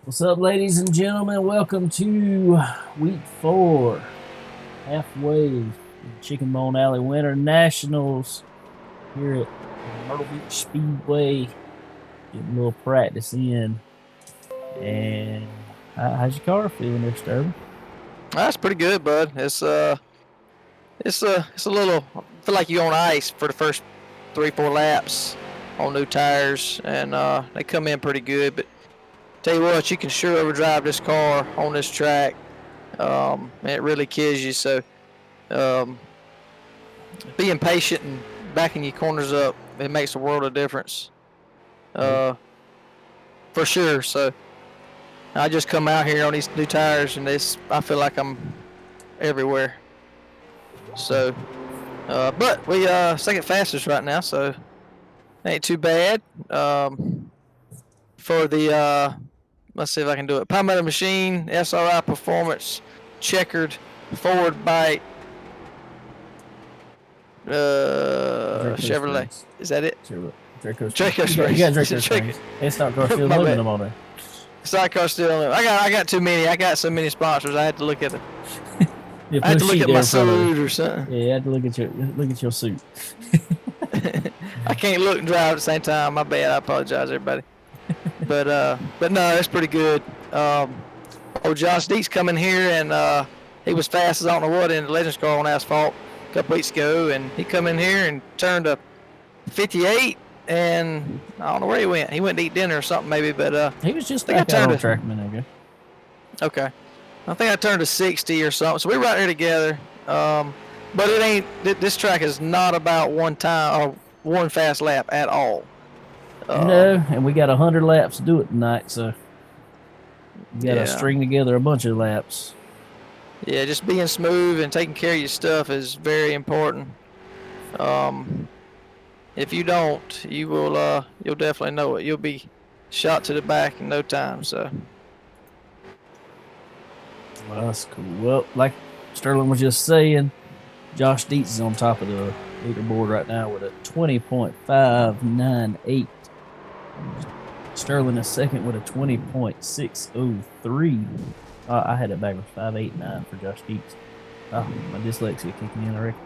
What's up, ladies and gentlemen? Welcome to week 4, halfway Chicken Bone Alley Winter Nationals here at Myrtle Beach Speedway. Getting a little practice in. And how's your car feeling there, Sterling? That's pretty good, bud. It's a little. I feel like you're on ice for the first 3-4 laps on new tires, and they come in pretty good. But tell you what, you can sure overdrive this car on this track. It really kills you. So um, being patient and backing your corners up, it makes a world of difference, uh, for sure. So I just come out here on these new tires, and I feel like I'm everywhere. So but we second fastest right now, so ain't too bad. For the let's see if I can do it. Palmetto Machine SRI Performance Checkered Forward Bite Draco Chevrolet. Springs. Is that it? Draco Springs. Draco You Springs. got Draco Springs. It's not car still My bad. aluminum on there. Sidecar still. I got too many. I got so many sponsors. I had to look at it. Yeah, I had to put a look sheet at there my in front of suit you. or something. Yeah, you had to look at your suit. I can't look and drive at the same time. My bad. I apologize, everybody. But no, it's pretty good. Old Josh Deeks coming here, and he was fast as I don't know what in the Legends car on asphalt a couple weeks ago, and he come in here and turned a 58, and I don't know where he went. He went to eat dinner or something maybe, but He was just I think I back out turned on track a minute ago. okay. I think I turned a 60 or something. So we're right here together. But it ain't. This track is not about one time or one fast lap at all. No, and we got 100 laps to do it tonight, so we got to Yeah. string together a bunch of laps. Yeah, just being smooth and taking care of your stuff is very important. Um, if you don't, you'll definitely know it. You'll be shot to the back in no time. So Well, that's cool. Well, like Sterling was just saying, Josh Dietz is on top of the leaderboard right now with a 20.598. Sterling is second with a 20.603. I had it backwards, 589 for Josh Dietz. Oh, my dyslexia kicking in already.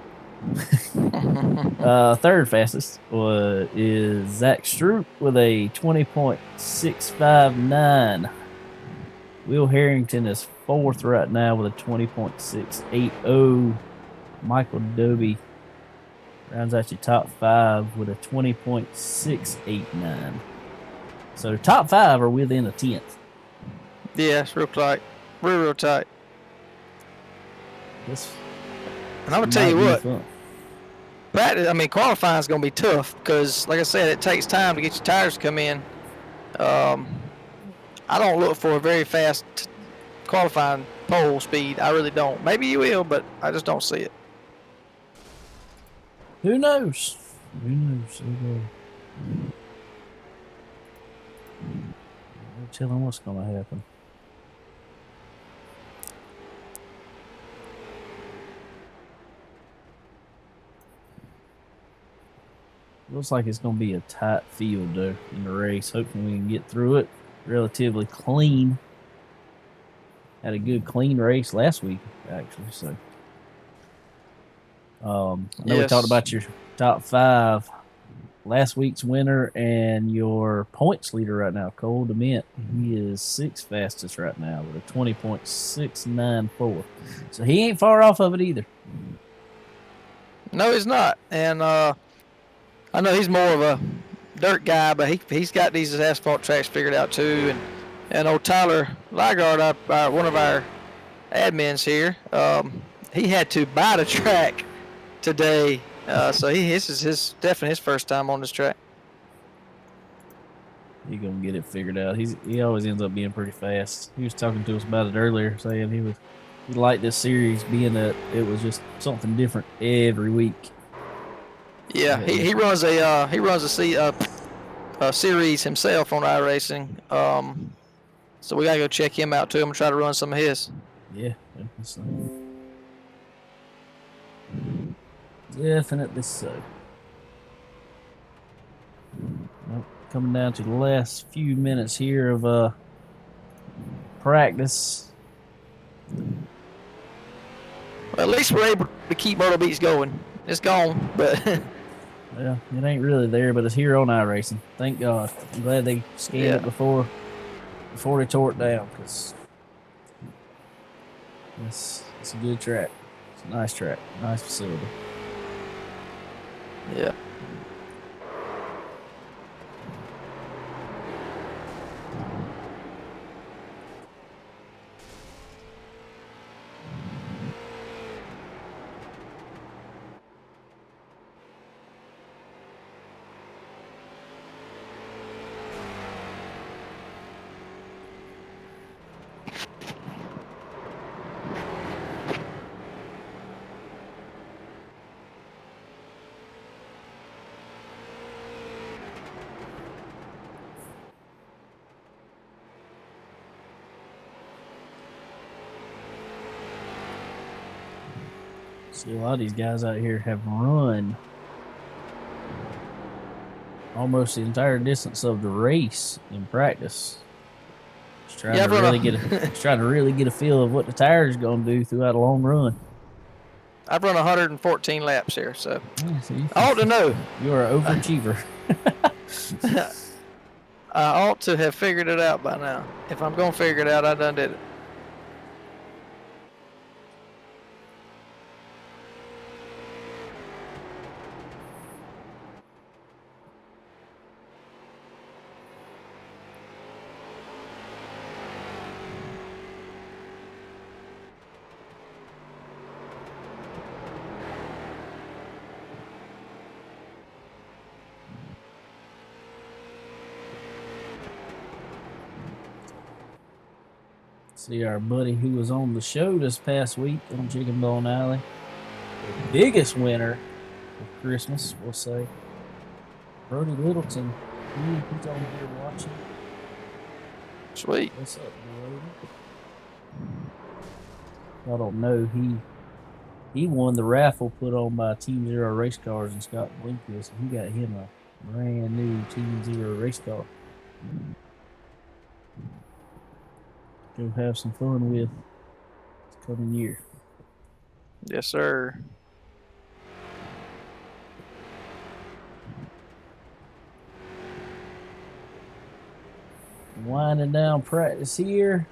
Third fastest is Zach Stroop with a 20.659. Will Harrington is fourth right now with a 20.680. Michael Dobie rounds out your top 5 with a 20.689. So top 5 are within a 10th. yeah, it's real tight, real tight. This and I'm gonna tell you what, fun. practice. I mean, qualifying is gonna be tough because, like I said, it takes time to get your tires to come in. I don't look for a very fast qualifying pole speed. I really don't. Maybe you will, but I just don't see it. Who knows? Who knows? No telling what's going to happen. Looks like it's going to be a tight field though in the race. Hopefully we can get through it relatively clean. Had a good clean race last week actually. So I know we talked about your top 5. Last week's winner and your points leader right now, Cole DeMint. He is 6th fastest right now with a 20.694. So he ain't far off of it either. No, he's not. And I know he's more of a dirt guy, but he's got these asphalt tracks figured out too. And old Tyler Lygard, one of our admins here, he had to buy the track today. So this is definitely his first time on this track. He's gonna get it figured out. He always ends up being pretty fast. He was talking to us about it earlier, saying he liked this series being that it was just something different every week. Yeah, he runs a series himself on iRacing. So we gotta go check him out too. I'm gonna try to run some of his. Yeah, definitely so. Well, coming down to the last few minutes here of practice. Well, at least we're able to keep Myrtle Beach going. It's gone, but Well, it ain't really there, but it's here on iRacing. Thank God. I'm glad they scanned yeah. it before they tore it down, because it's a good track. It's a nice track, nice facility. Yeah. See, a lot of these guys out here have run almost the entire distance of the race in practice. Just trying to really get a feel of what the tires going to do throughout a long run. I've run 114 laps here, so Yeah, see, I ought to know. You're an overachiever. I ought to have figured it out by now. If I'm going to figure it out, I done did it. See our buddy who was on the show this past week on Chicken Bone Alley, the biggest winner of Christmas, we'll say, Brody Littleton. He's on here watching. Sweet. What's up, Brody? I don't know. He won the raffle put on by Team Zero Race Cars and Scott Blinkist, and he got him a brand new Team Zero race car. Go have some fun with this coming year. Yes, sir. Winding down practice here.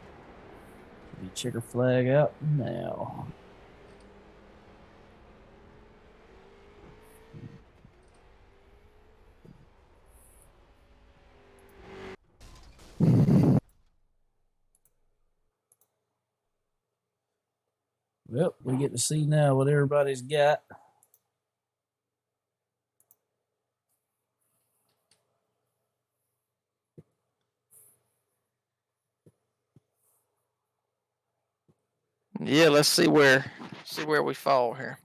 The checker flag out now. Well, we get to see now what everybody's got. Yeah, let's see where we fall here.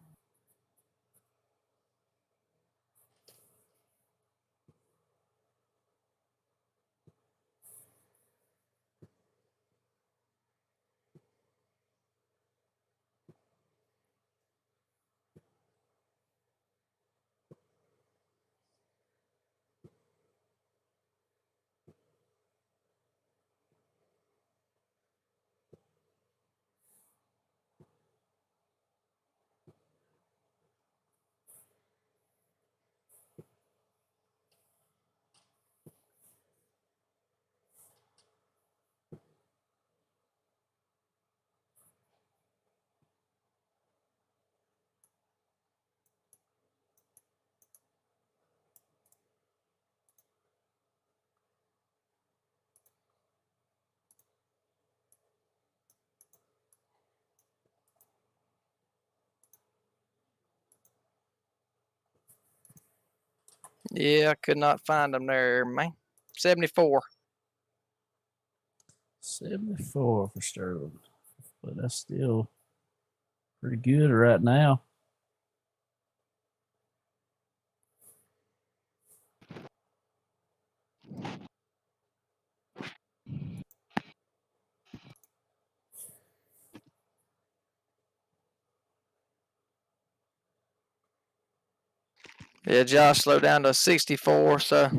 Yeah, I could not find them there, man. 74. 74 for Sterling. But that's still pretty good right now. Yeah, Josh slowed down to 64, so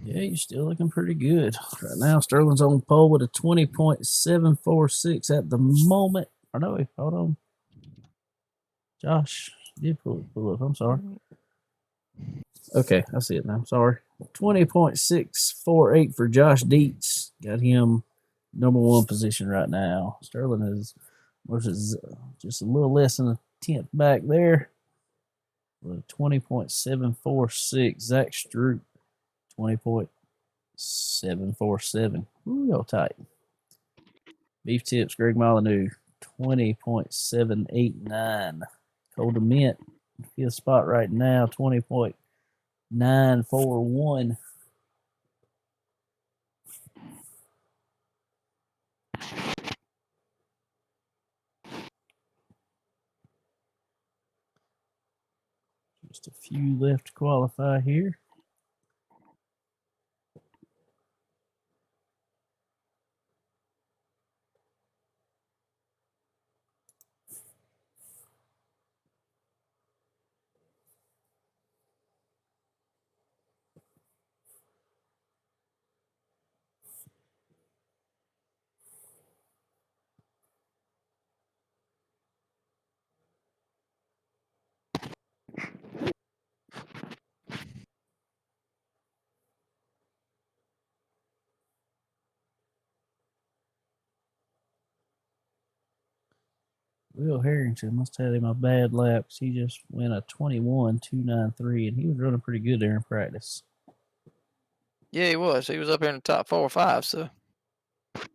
Yeah, you're still looking pretty good. Right now, Sterling's on pole with a 20.746 at the moment. Or no, wait, hold on. Josh did pull up. I'm sorry. Okay, I see it now. Sorry. 20.648 for Josh Dietz. Got him number one position right now. Sterling is just a little less than a tenth back there. With 20.746. Zach Stroop, 20.747. Ooh, y'all tight. Beef Tips, Greg Molyneux, 20.789. Cold Mint, fifth spot right now, 20.941. Just a few left to qualify here. Will Harrington must have him a bad lap. He just went a 21.293, and he was running pretty good there in practice. Yeah, he was. He was up here in the top 4 or 5. So let's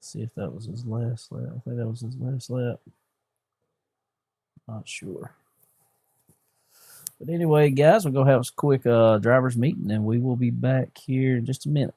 see if that was his last lap. I think that was his last lap. Not sure. But anyway, guys, we're going to have a quick driver's meeting, and we will be back here in just a minute.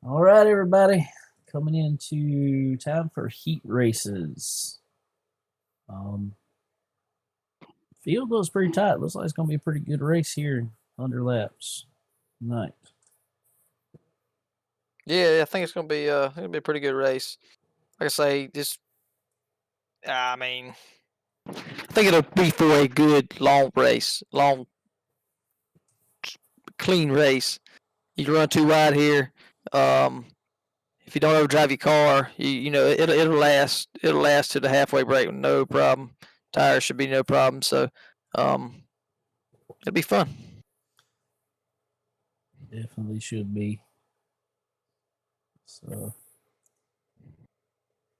All right, everybody. Coming into time for heat races. Field goes pretty tight. Looks like it's going to be a pretty good race here in 100 laps tonight. yeah, I think it's gonna be a pretty good race. Like I say, just I mean, I think it'll be for a good long race, long, clean race. You can run too wide here. If you don't overdrive your car, you know it'll last. It'll last to the halfway break with no problem. Tires should be no problem. So, um, it'll be fun. Definitely should be. So,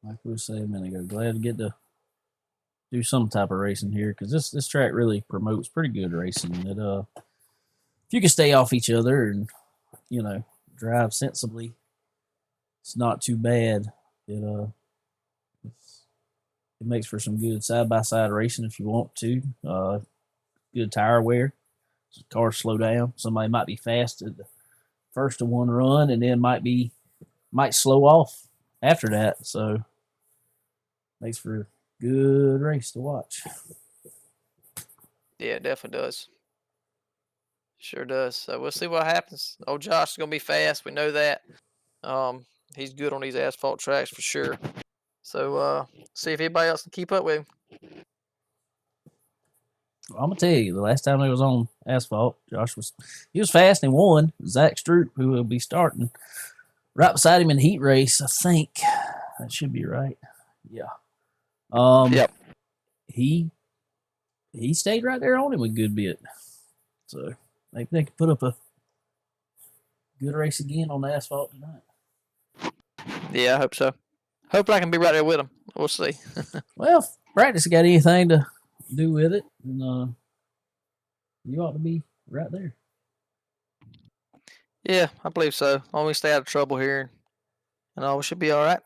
like we were saying a minute ago, glad to get to do some type of racing here because this track really promotes pretty good racing. It if you can stay off each other and drive sensibly, it's not too bad. It it makes for some good side by side racing if you want to. Good tire wear. Cars slow down. Somebody might be fast at the first of one run and then might slow off after that. So makes for a good race to watch. Yeah, it definitely does. Sure does. So we'll see what happens. Old Josh is gonna be fast. We know that. He's good on these asphalt tracks for sure. So see if anybody else can keep up with him. I'm gonna tell you, the last time he was on asphalt, he was fast and won. Zach Stroop, who will be starting right beside him in the heat race, I think that should be right. Yeah. Yep. He stayed right there on him a good bit, so maybe they could put up a good race again on the asphalt tonight. Yeah, I hope so. Hope I can be right there with him. We'll see. Well, if practice got anything to do with it, and you ought to be right there. Yeah, I believe so. Only stay out of trouble here, and all we should be all right.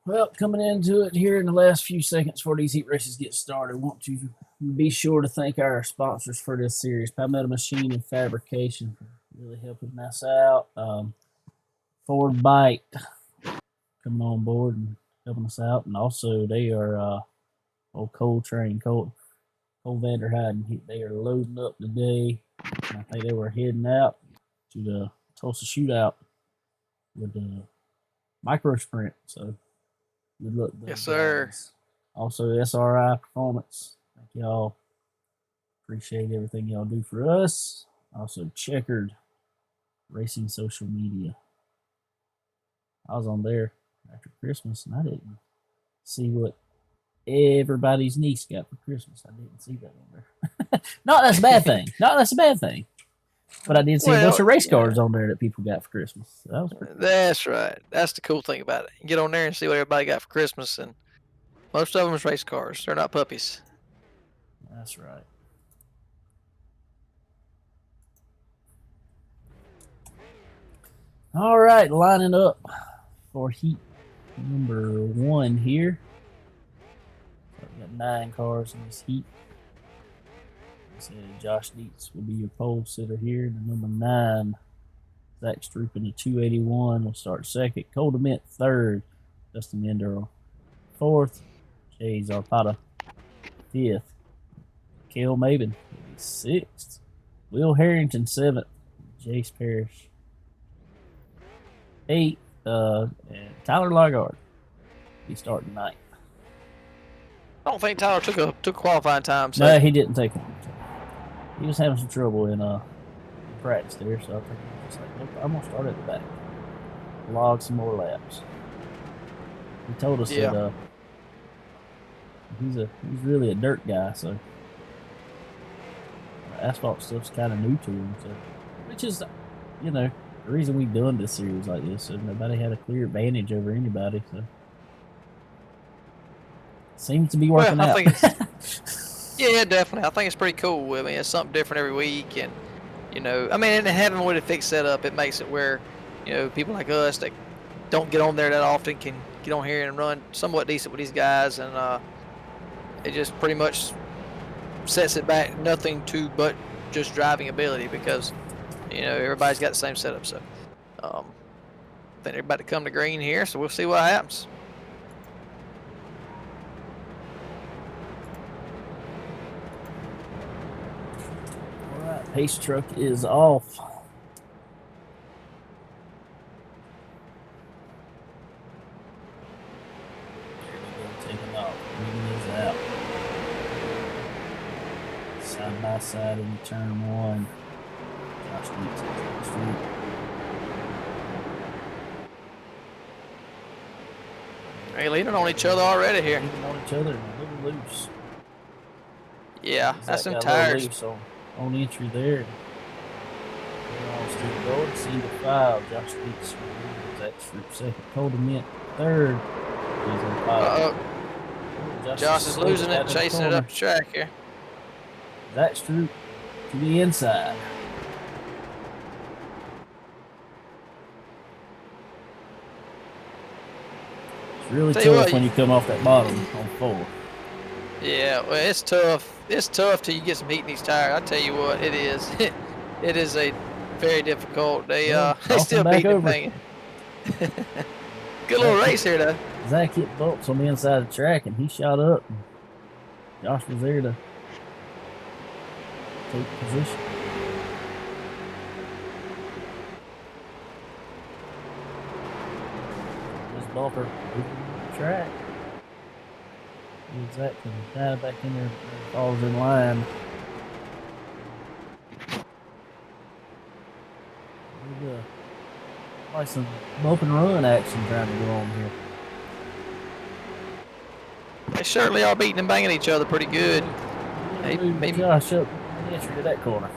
Well, coming into it here in the last few seconds before these heat races get started, I want to be sure to thank our sponsors for this series, Palmetto Machine and Fabrication, for really helping us out. Ford Bite coming on board and helping us out, and also they are old Cole Vanderheiden. They are loading up today. And I think they were heading out to the Tulsa Shootout with the micro sprint. So good luck. Yes, sir. Guys. Also, SRI Performance. Thank y'all. Appreciate everything y'all do for us. Also, Checkered Racing Social Media. I was on there after Christmas and I didn't see what everybody's niece got for Christmas. I didn't see that on there. No, that's a bad thing. No, that's a bad thing. But I did see a bunch of race cars on there that people got for Christmas. So that was pretty cool. That's right. That's the cool thing about it. You get on there and see what everybody got for Christmas, and most of them is race cars. They're not puppies. That's right. All right, lining up for heat number 1 here. So we got 9 cars in this heat. Josh Dietz will be your pole sitter here. And number 9, Zach Stroop in the 281 will start second. Cole DeMint third. Dustin Ender fourth. Jay Zarpata fifth. Cale Maben will be sixth. Will Harrington seventh. Jace Parrish eighth. And Tyler Lagard will be starting ninth. I don't think Tyler took qualifying time. So. No, he didn't take one. He was having some trouble in practice there, so I think he was just like, nope, I'm gonna start at the back, log some more laps. He told us that he's really a dirt guy, so asphalt stuff's kind of new to him. So, which is, the reason we've done this series like this, so nobody had a clear advantage over anybody. So seems to be working out. Yeah, definitely. I think it's pretty cool. I mean, it's something different every week, and and having with a fixed setup, it makes it where, people like us that don't get on there that often can get on here and run somewhat decent with these guys, and It just pretty much sets it back nothing to but just driving ability because, you know, everybody's got the same setup. So, I think they're about to come to green here, so we'll see what happens. All right, pace truck is off. Taking off. Green is out. Side by side in turn one. Josh Deeds is street. They're leaning on each other already here. Leaning on each other and a little loose. Yeah, that's some got tires. Loose on entry there. Still going. C to 5. Josh Deeds that's for second. Colton Mint third. He's on 5. Josh is losing it, chasing it up the track here. Zach Stroop to the inside. It's really tough when you come off that bottom on 4. Yeah, well, it's tough. It's tough till you get some heat in these tires. I tell you what, it is. It is a very difficult. They still beat the thing. Good little race here, though. Zach hit bumps on the inside of the track, and he shot up. And Josh was there to take position. This bumper moving the track. Zach can dive back in there and falls in line. Like some bump and run action trying to go on here. They certainly are beating and banging each other pretty good. Maybe Josh up the entry to that corner.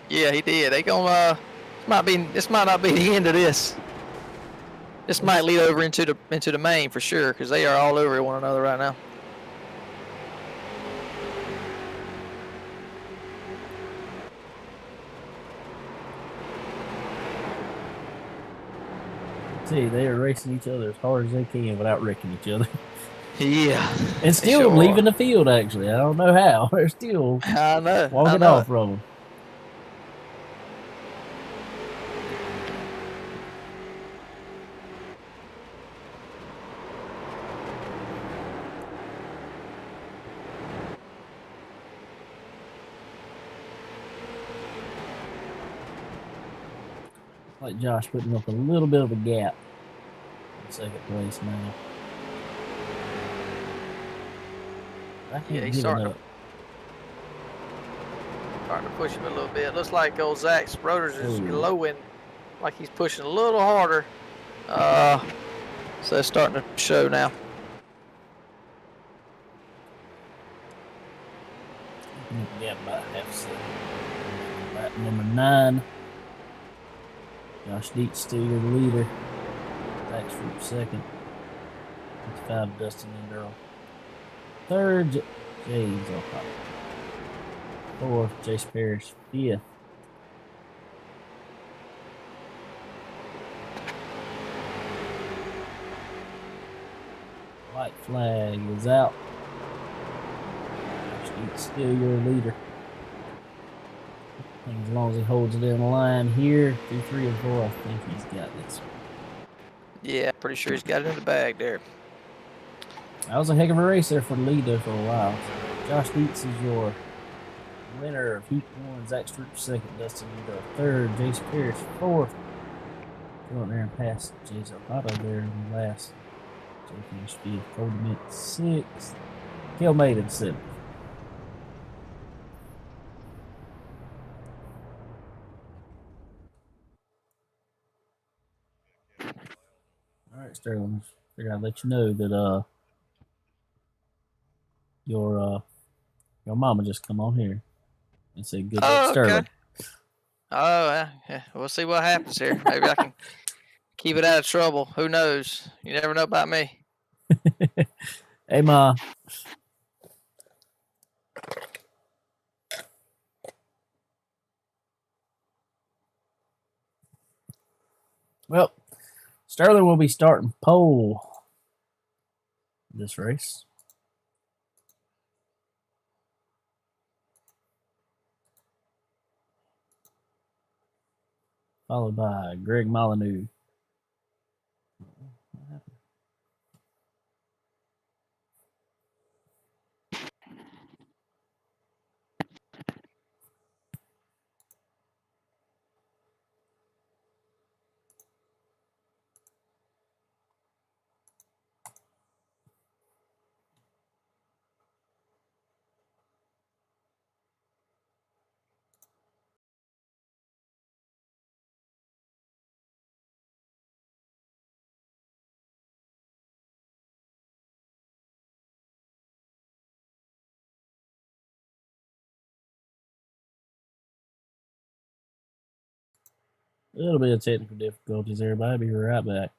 Yeah, he did. They gonna this might not be the end of this. This might lead over into the main for sure, because they are all over one another right now. See, they are racing each other as hard as they can without wrecking each other. Yeah. And still leaving the field, actually. I don't know how. They're still walking off from them. Like Josh putting up a little bit of a gap in second place now. Yeah, he's starting to push him a little bit. Looks like old Zach's rotors is glowing, like he's pushing a little harder. So it's starting to show now. Yeah, about half second. Lap number 9. Josh Dietz still the leader. Zach Stroop second. 5 Dustin and Earl. Third, James O'Connor. 4th, Jace Parrish. 5th. White flag is out. It's still your leader. I think as long as he holds it in the line here, 2, 3, and 4, I think he's got this one. Yeah, pretty sure he's got it in the bag there. That was a heck of a race there for the lead there for a while. Josh Dietz is your winner of Heat 1. Zach Stroop second. Dustin Endo third. Jace Parrish 4th. Go out there and pass Jace O'Connor there in the last. Jay finished 5th. Cody Mint 6th. Kel Maiden 7th. All right, Sterling. Figured I'd let you know that your mama just come on here and said good luck, Sterling. Oh, yeah. We'll see what happens here. Maybe I can keep it out of trouble. Who knows? You never know about me. Hey, Ma. Well, Sterling will be starting pole this race. followed by Greg Molyneux. A little bit of technical difficulties, everybody. Be right back.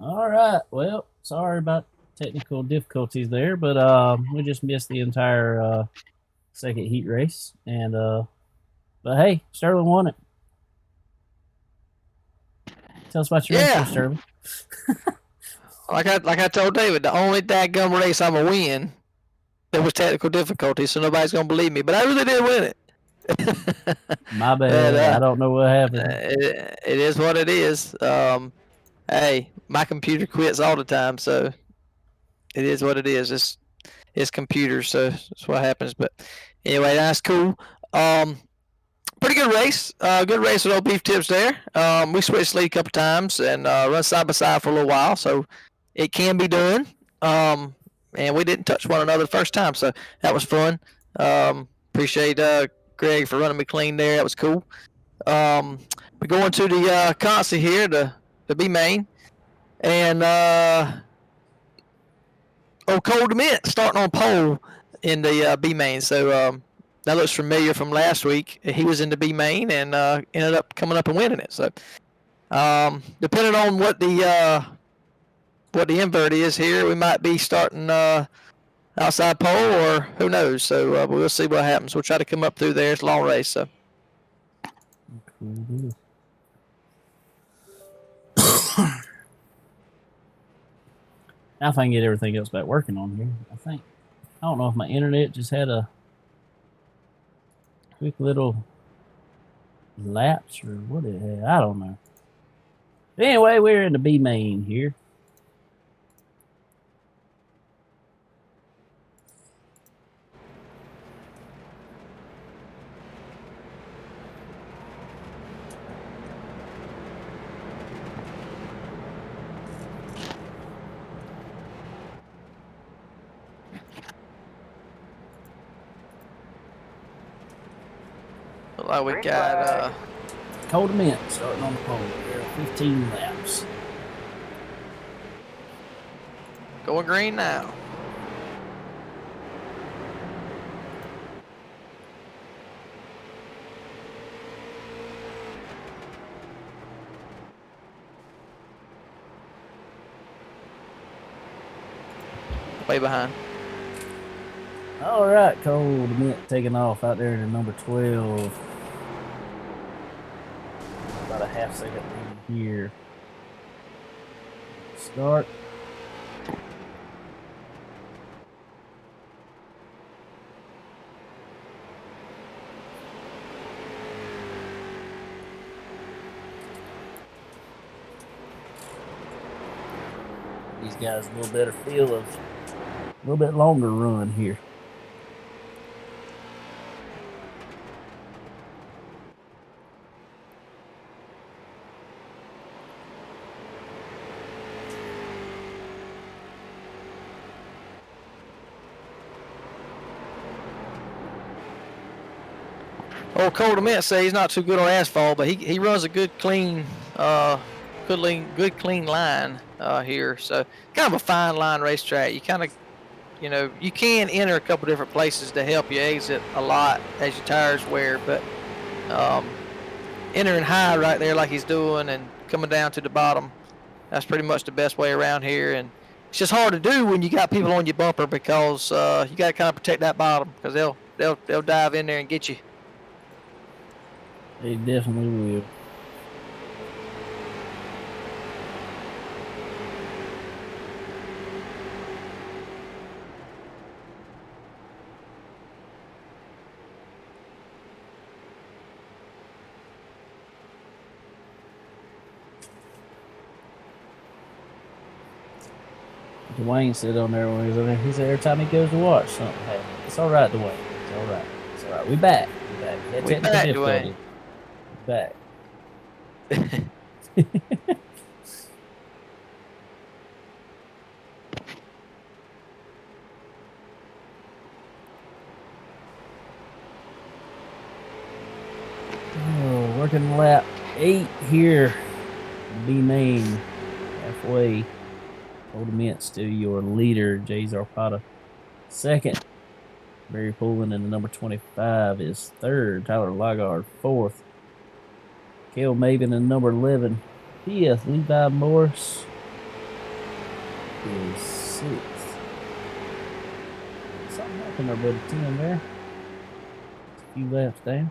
All right. Well, sorry about technical difficulties there, but we just missed the entire second heat race, and but hey, Sterling won it. Tell us about your race there, Yeah, Sterling. like I told David, the only dadgum race I'm gonna win, there was technical difficulties, so nobody's gonna believe me. But I really did win it. My but bad. I don't know what happened. it is what it is. Hey, my computer quits all the time, so it is what it is. It's computers, so that's what happens. But anyway, that's cool. Um, Pretty good race. Good race with old beef tips there. We switched lead a couple times and run side by side for a little while, so it can be done. And we didn't touch one another the first time, so that was fun. Appreciate Greg for running me clean there. That was cool. We're going to the constant here, the B main, and Cold Mint starting on pole in the B main. So that looks familiar from last week. He was in the B main and ended up coming up and winning it. So depending on what the invert is here, we might be starting outside pole or who knows. So we'll see what happens. We'll try to come up through there. It's a long race. So. Cool. Now if I can get everything else back working on here, I think. I don't know if my internet just had a quick little lapse or what it had. I don't know. But anyway, we're in the B main here. Look like we got Cold Mint starting on the pole. There are 15 laps. going green now. Way behind. All right, Cold Mint taking off out there in the number 12. About a half second lead here. Start. These guys a little better feel of a little bit longer run here. Old Cold Mint say he's not too good on asphalt, but he runs a good clean line here. So kind of a fine line racetrack. You kind of you can enter a couple different places to help you exit a lot as your tires wear, but entering high right there like he's doing and coming down to the bottom, that's pretty much the best way around here. And it's just hard to do when you got people on your bumper because you got to kind of protect that bottom because they'll dive in there and get you. They definitely will. Dwayne said on there when he was on there, he said every time he goes to watch something happen. It's all right, Dwayne. It's all right. It's all right. We back. We back. We had technical difficulty. Back. Oh, working lap 8 here. B main. Halfway. Old Mint still your leader. Jay Zarpata second. Barry Pullen in the number 25 is third. Tyler Lagard fourth. Cale Maven in number 11 fifth. Levi Morris is 6th. Something happened there, buddy. 10 there. A few laps down.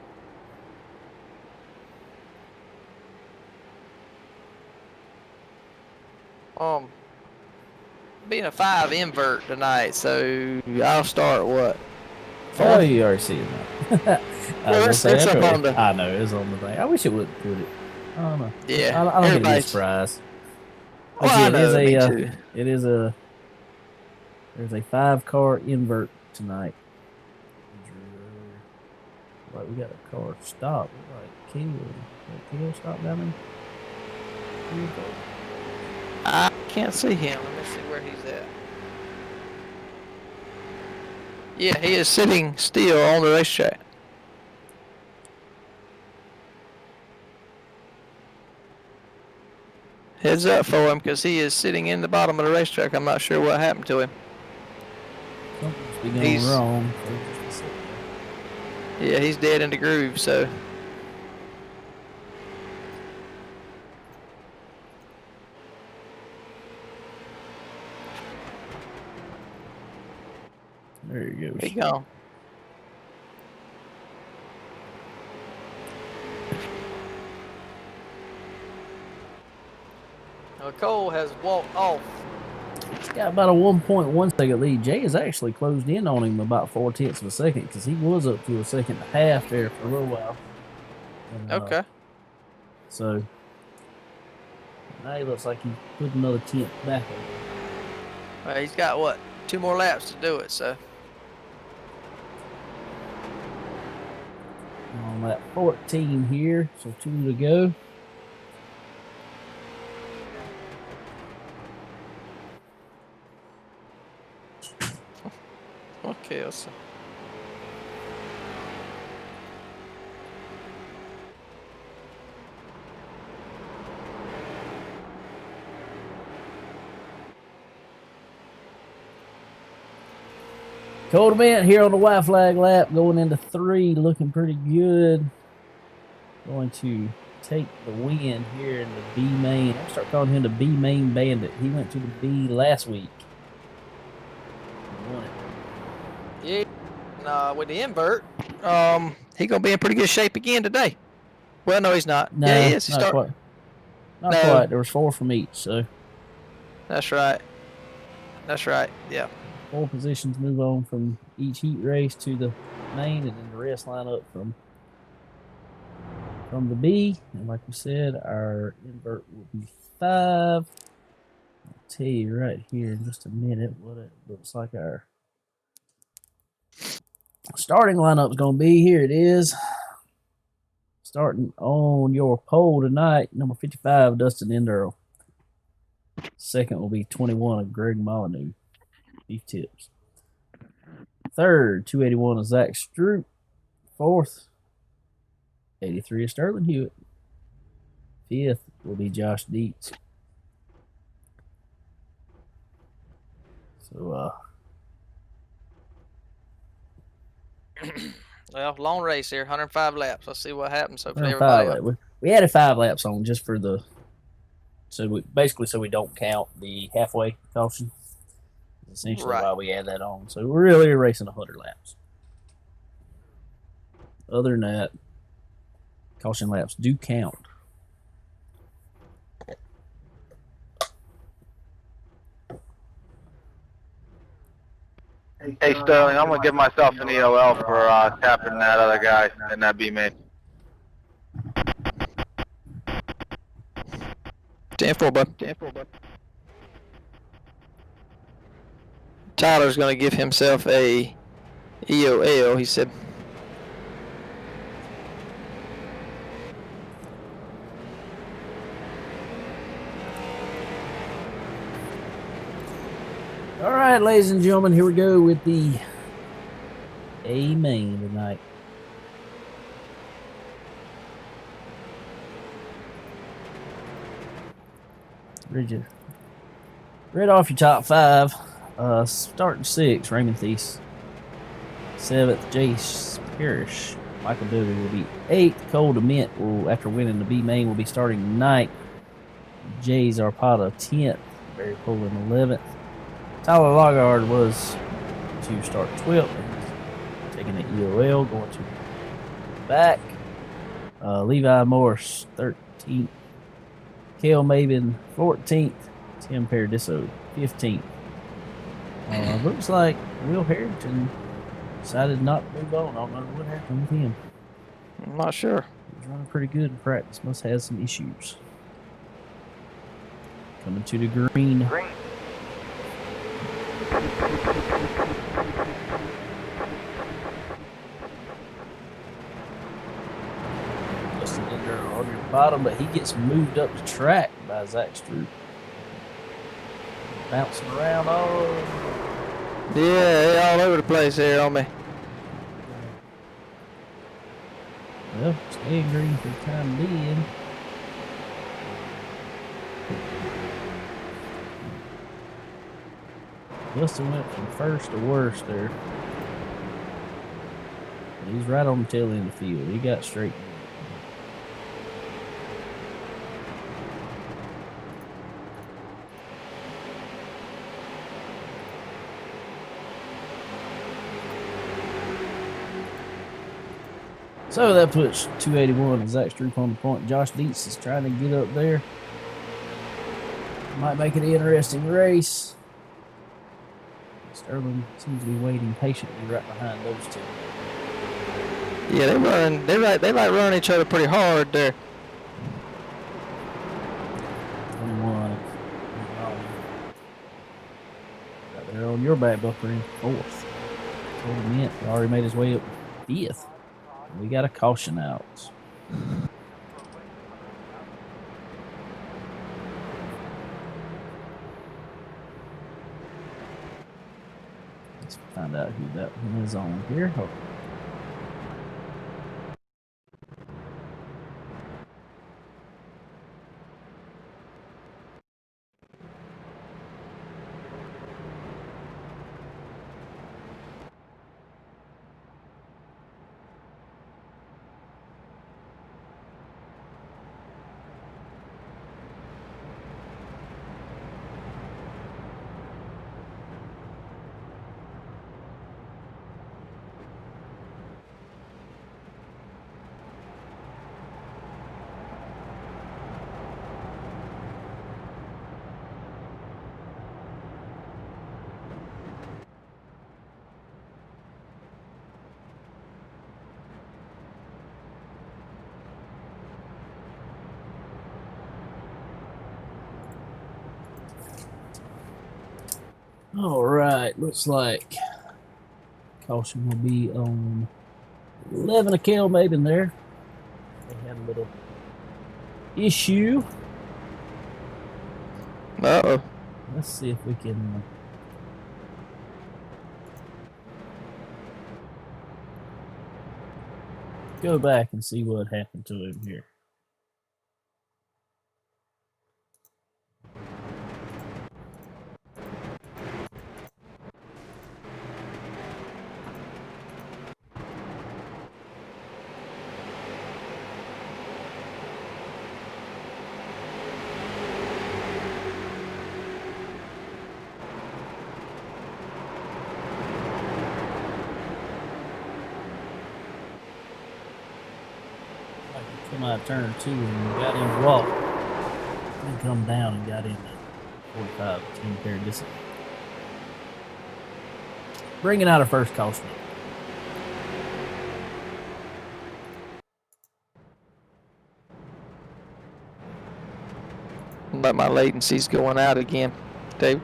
Being a 5 invert tonight, so I'll start what? 4? Oh, you already see it now. Well, it's up on the. I know it's on the thing. I wish it would put it. I don't know. Yeah, I don't think it'd be a surprise. Well, yeah, it is a. There's a 5-car invert tonight. Like we got a car stop. Like Keel stop down there. I can't see him. Let me see where he's at. Yeah, he is sitting still on the racetrack. Heads up for him because he is sitting in the bottom of the racetrack. I'm not sure what happened to him. Something's going wrong. Yeah, he's dead in the groove, so. There he goes. There you go. Now, Cole has walked off. He's got about a 1.1 second lead. Jay has actually closed in on him about 0.4 of a second because he was up to a second and a half there for a little while. And, okay. So now he looks like he put another 10th back on. Well, he's got what? 2 more laps to do it, so. On lap 14 here, so 2 to go. Okay, awesome. Cold event here on the white flag lap, going into 3, looking pretty good. Going to take the win here in the B main. I'll start calling him the B main bandit. He went to the B last week. He won it. Yeah, and, with the invert, he gonna be in pretty good shape again today. Well, no, he's not. No, yeah, he is. Not quite. Not quite. There was 4 from each, so. That's right. That's right. Yeah. 4 positions move on from each heat race to the main, and then the rest line up from the B. And like we said, our invert will be 5. I'll tell you right here in just a minute what it looks like our starting lineup is going to be. Here it is. Starting on your pole tonight, number 55, Dustin Enderle. Second will be 21 of Greg Molyneux. Beef tips. Third, 281 of Zach Stroop. Fourth, 83 of Sterling Hewitt. Fifth will be Josh Dietz. So, well, long race here, 105 laps. Let's see what happens. Hopefully everybody. We added 5 laps on just for the. So we we don't count the halfway caution. Essentially why we add that on. So we're really racing 100 laps. Other than that, caution laps do count. Hey Sterling, I'm gonna give myself an EOL for tapping that other guy in that B main. 10-4, bud. 10-4, bud. Tyler's going to give himself a EOL, he said. All right, ladies and gentlemen, here we go with the A main tonight. Read off your top 5. Starting 6, Raymond Thies. 7th, Jace Parrish. Michael Dovey will be 8th. Cole DeMint will, after winning the B main, will be starting 9th. Jay's Arpada 10th. Barry Poland 11th. Tyler Logard was to start 12th, and taking an EOL, going to back. Levi Morse 13th, Kale Maben 14th, Tim Paradiso 15th. Looks like Will Harrington decided not to move on. I don't know what happened with him. I'm not sure. He was running pretty good in practice. Must have had some issues. Coming to the green. Justin Linder on your bottom, but he gets moved up the track by Zach Stroop. Bouncing around all over. Yeah, all over the place here on me. Well, staying green for the time being. Justin went from first to worst there. He's right on the tail end of the field. He got straight. So that puts 281 and Zach Stroop on the point. Josh Dietz is trying to get up there. Might make it an interesting race. Sterling seems to be waiting patiently right behind those two. Yeah, they like running each other pretty hard there. 21. Right there on your back bumper in fourth. Cole Mint already made his way up fifth. We got a caution out. Let's find out who that one is on here. Oh. All right, looks like caution will be on 11 of Kale Maben there. They had a little issue. Uh-oh. Let's see if we can go back and see what happened to him here. Came out of turn 2 and got in the wall. Then come down and got in at 45. Team pair distance. Bringing out our first caution. But my latency's going out again, Dave.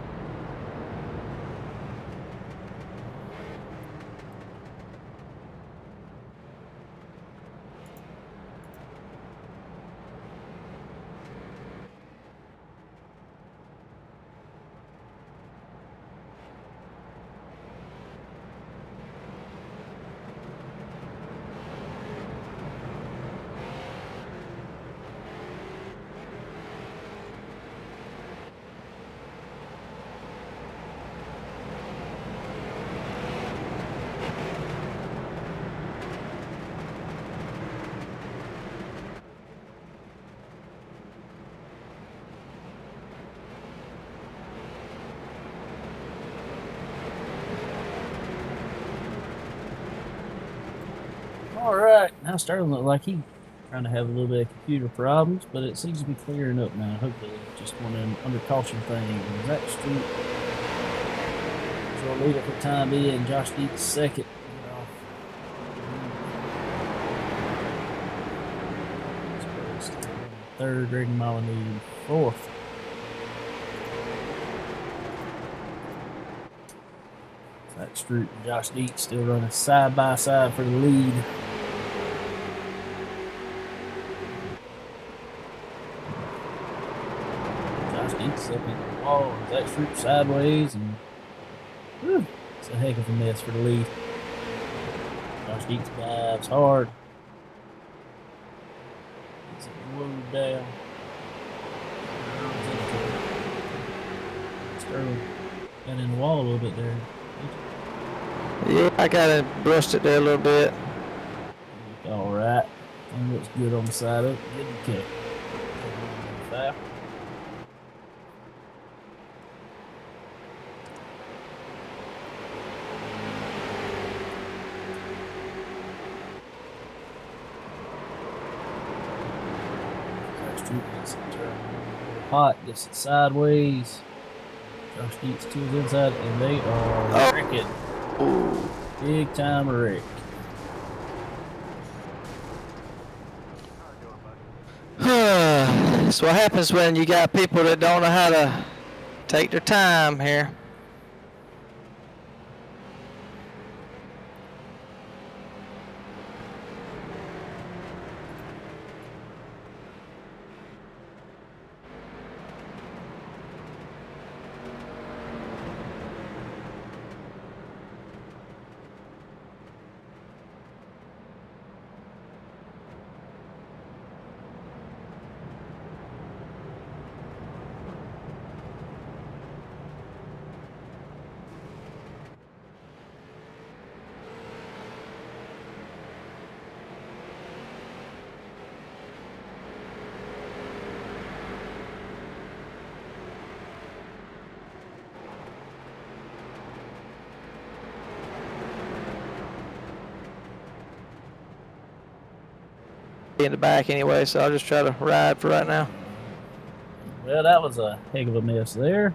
All right, now Sterling looked like he trying to have a little bit of computer problems, but it seems to be clearing up now. Hopefully, just one of them under caution things. Zach Street is our leader for the time being. Josh Deeks second. Third, Greg Molyneux fourth. Zach Street and Josh Deeks still running side by side for the lead. Deeks up in the wall, and Zach Street sideways, and whew, it's a heck of a mess for the lead. Josh Deeks dives hard. Gets it lowered down. Sterling got in the wall a little bit there. Yeah, I got to brushed it there a little bit. All right. And looks good on the side of it. Good kick. Foul. Hot, gets it sideways. Josh Deeks to his inside, and they are wrecking. Big time wreck. That's what happens when you got people that don't know how to take their time here. In the back anyway, so I'll just try to ride for right now. Well, that was a heck of a miss there.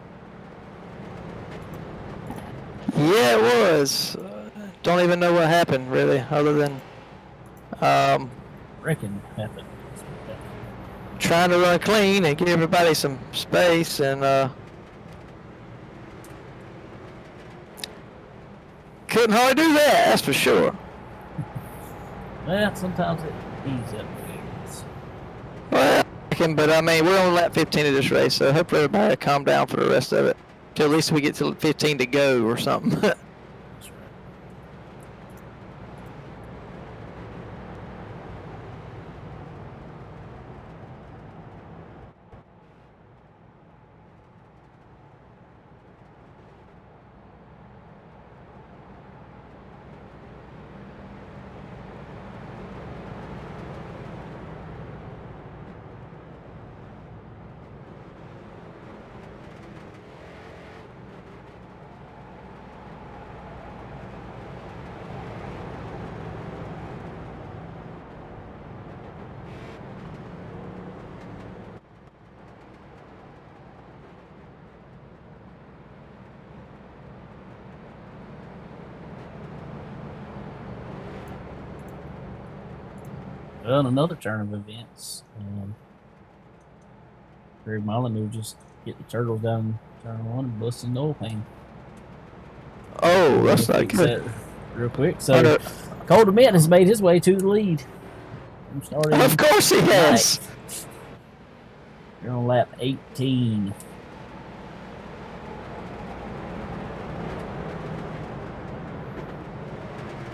Yeah, it was. Don't even know what happened really, other than Wrecking happened. trying to run clean and give everybody some space, and couldn't hardly do that. That's for sure. Well, sometimes it eats up. Well, but I mean, we're on lap 15 of this race, so hopefully everybody will calm down for the rest of it. Till at least we get to 15 to go or something. That's right. Well, in another turn of events, Greg Molyneux just get the turtles down turn one and busting the oil pan. Oh, that's not good. Real quick. So, Cole DeMint has made his way to the lead. Of course he has. You're on lap 18.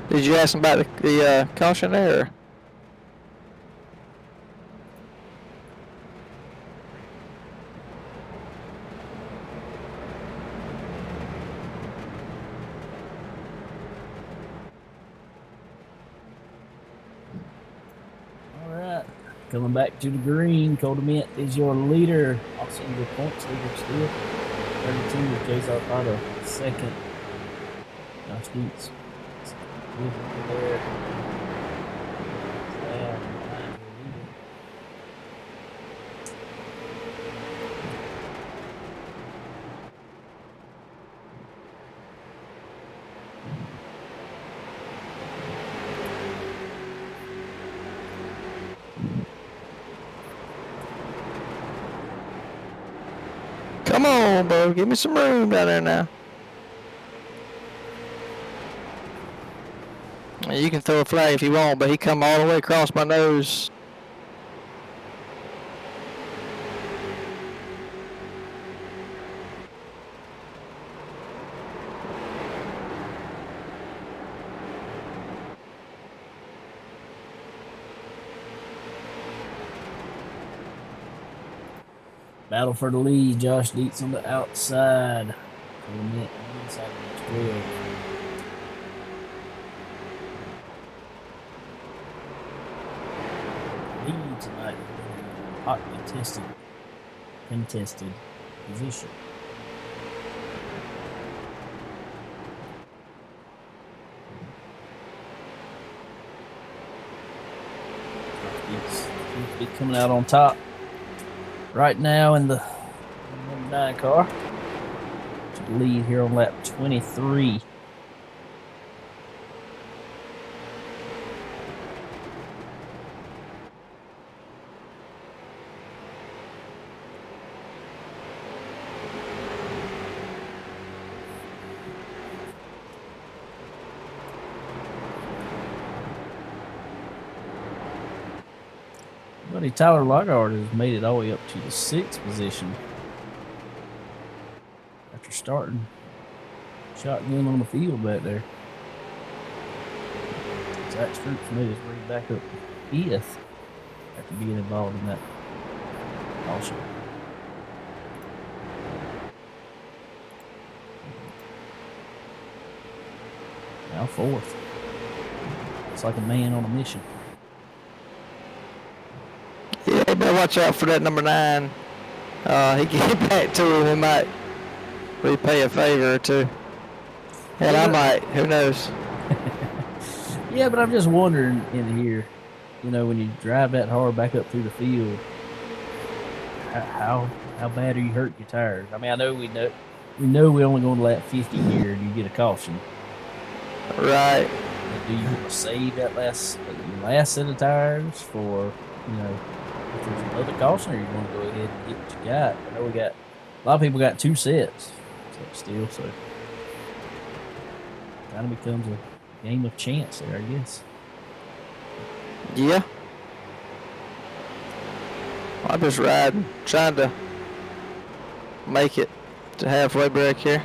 Did you ask him about the caution there? Or? Coming back to the green, Cole DeMint is your leader. Also your points leader still. 32 with Jay's Alfaro second. Josh Deeks there. on, bro. Give me some room down there now. You can throw a flag if you want, but he come all the way across my nose. Battle for the lead. Josh Dietz on the outside. Inside of the 12. Lead tonight. Hot contested position. Seems to be coming out on top right now in the number 9 car. To the lead here on lap 23. Buddy Tyler Lockhart has made it all the way up to the 6th position after starting shotgun on the field back there. Zach Stoops made his way back up to 5th after being involved in that caution. Now 4th. It's like a man on a mission. Yeah, you better watch out for that number 9. He get back to him, he might repay a favor or two. And I might, who knows? Yeah, but I'm just wondering in here, you know, when you drive that hard back up through the field, how bad are you hurting your tires? I mean, I know we know we're only going to lap 50 here, and you get a caution. Right. But do you want to save that last set of tires for, you know, if there's another caution, or you want to go ahead and get what you got? I know a lot of people got 2 sets still, so kind of becomes a game of chance there, I guess. Yeah. I'm just riding, trying to make it to halfway break here.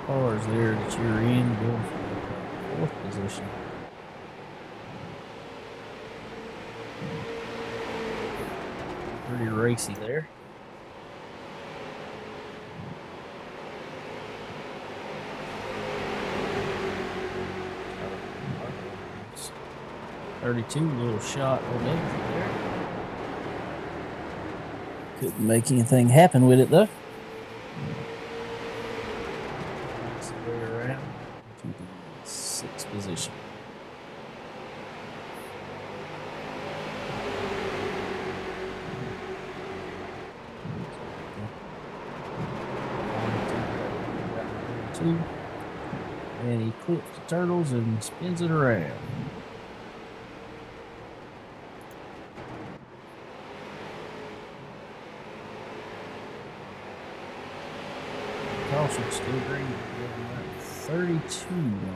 Cars there that you're in, going for the 4th position. Pretty racy there. .32, little shot on exit there. Couldn't make anything happen with it though. To the 6th position. And he clips the turtles and spins it around. Caution still green. 32 now.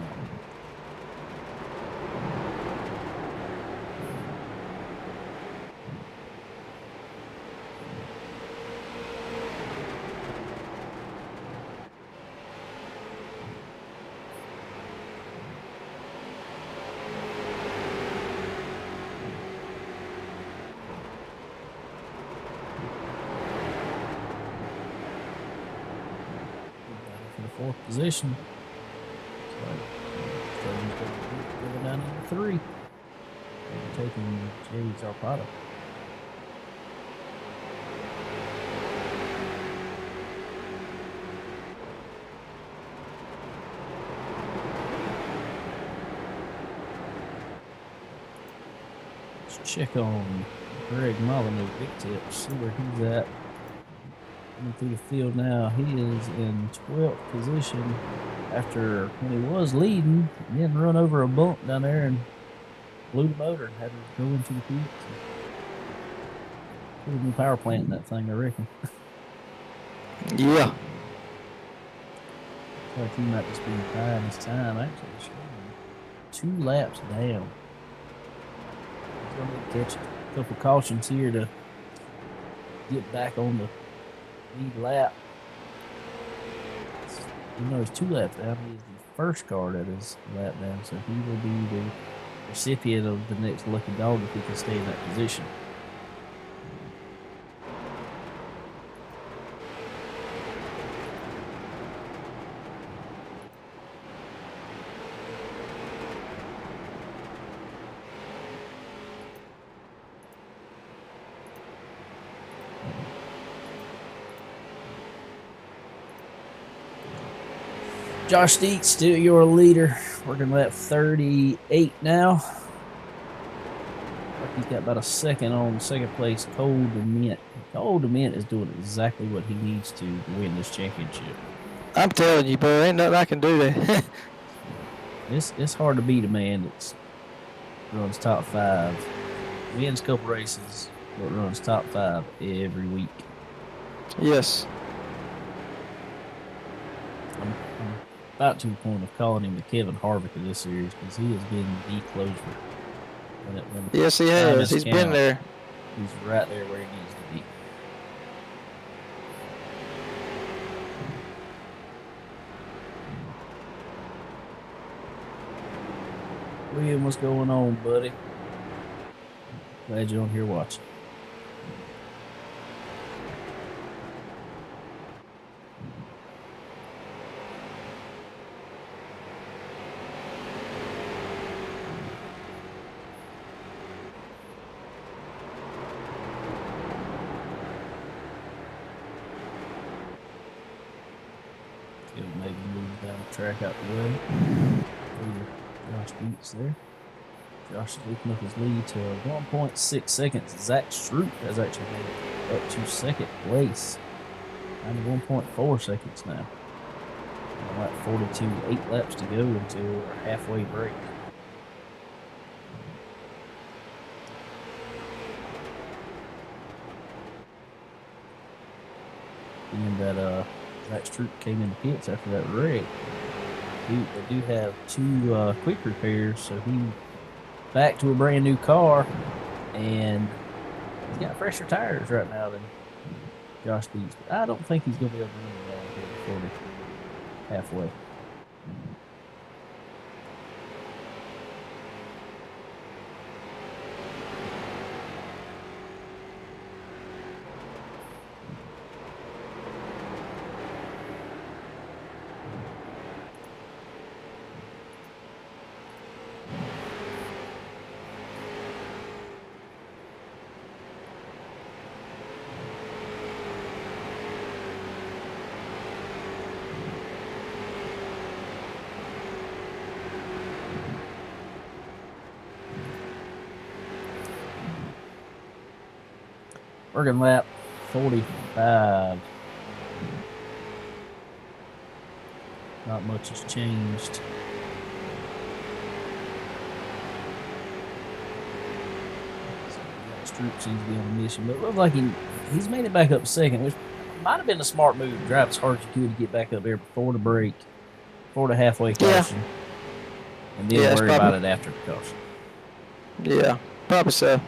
For the 4th position. Going down to 3. Taking Jerry Zarpata. Let's check on Greg Molyneux big tips. See where he's at. Coming through the field now. He is in 12th position after when he was leading, and then run over a bump down there and blew the motor and had to go into the pits. Put a new power plant in that thing, I reckon. Yeah. Looks like he might just be buying his time. Actually, 2 laps down. He's going to catch a couple cautions here to get back on the lead lap. Even though he's 2 laps down, he is the first car that is lap down, so he will be the recipient of the next lucky dog if he can stay in that position. Josh Deets, still your leader. Working lap 38 now. He's got about a second on second place, Cole DeMint. Cole DeMint is doing exactly what he needs to win this championship. I'm telling you, bro, ain't nothing I can do there. It's hard to beat a man that runs top 5, wins a couple races, but runs top 5 every week. Yes. I'm about to the point of calling him the Kevin Harvick of this series because he has been the closer. When Yes, he has. He's been there. He's right there where he needs to be. William, what's going on, buddy? Glad you're on here watching. Maybe move down the track out the way. Josh Deets there. Josh is looking up his lead to 1.6 seconds. Zach Stroop has actually made it up to second place. Down to 1.4 seconds now. Lap 42, 8 laps to go until our halfway break. And that Zach Stroop came in the pits after that wreck. They do have 2 quick repairs, so he's back to a brand new car, and he's got fresher tires right now than Josh Deets. But I don't think he's going to be able to run it down here before the halfway. Working lap 45. Not much has changed. Stroop seems to be on a mission, but it looks like he's made it back up second, which might have been a smart move to drive as hard as you could to get back up there before the break, before the halfway caution, and then worry about it after the caution. Yeah, probably so.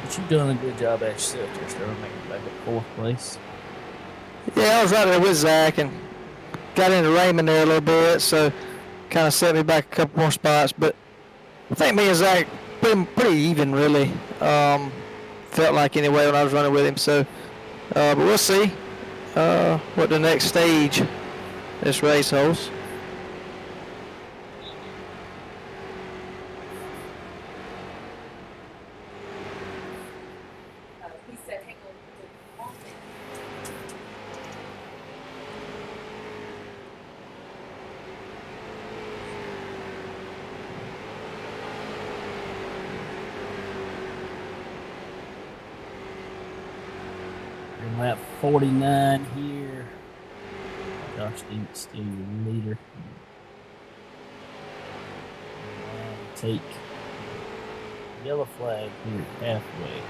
But you've done a good job at yourself there, sir, making it back up 4th place. Yeah, I was right there with Zach and got into Raymond there a little bit, so kind of set me back a couple more spots. But I think me and Zach pretty even, really. Felt like anyway when I was running with him. So, but we'll see what the next stage this race holds. 49 here. Josh Deeds still your leader. And take yellow flag here halfway.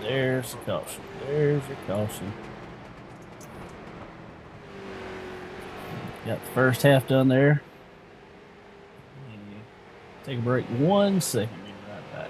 There's a caution. There's your caution. Got the first half done there. Take a break 1 second. Be right back.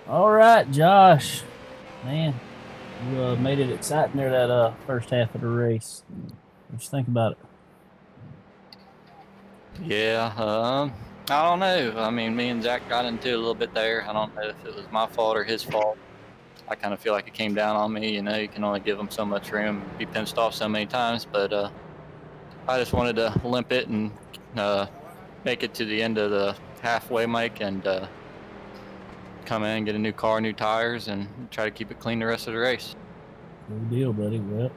All right, Josh. Man, you made it exciting there that first half of the race. What you think about it? Yeah, I don't know. I mean, me and Zach got into it a little bit there. I don't know if it was my fault or his fault. I kind of feel like it came down on me. You know, you can only give them so much room, be pinched off so many times. But I just wanted to limp it and make it to the end of the halfway, Mike, and come in and get a new car, new tires, and try to keep it clean the rest of the race. Good deal, buddy. Well,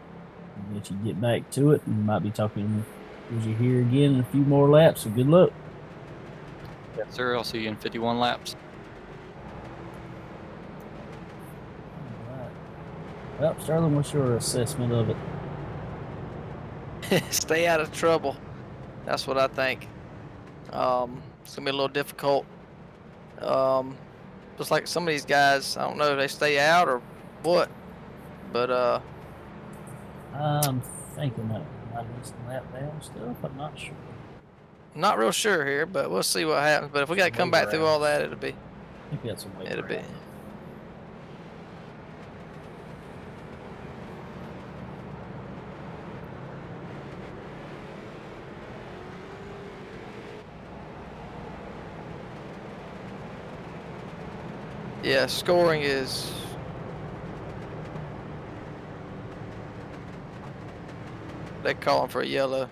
I'll let you get back to it, and might be talking with you here again in a few more laps. So good luck. Yes, sir. I'll see you in 51 laps. All right. Well, Sterling, what's your assessment of it? Stay out of trouble. That's what I think. It's gonna be a little difficult. Just like some of these guys, I don't know if they stay out or what, but I'm thinking that might be some lap down stuff. I'm not sure. I'm not real sure here, but we'll see what happens. But if we got to come back through all that, it'll be. I think that's a way. It'll be. Yeah, scoring is. They're calling for a yellow.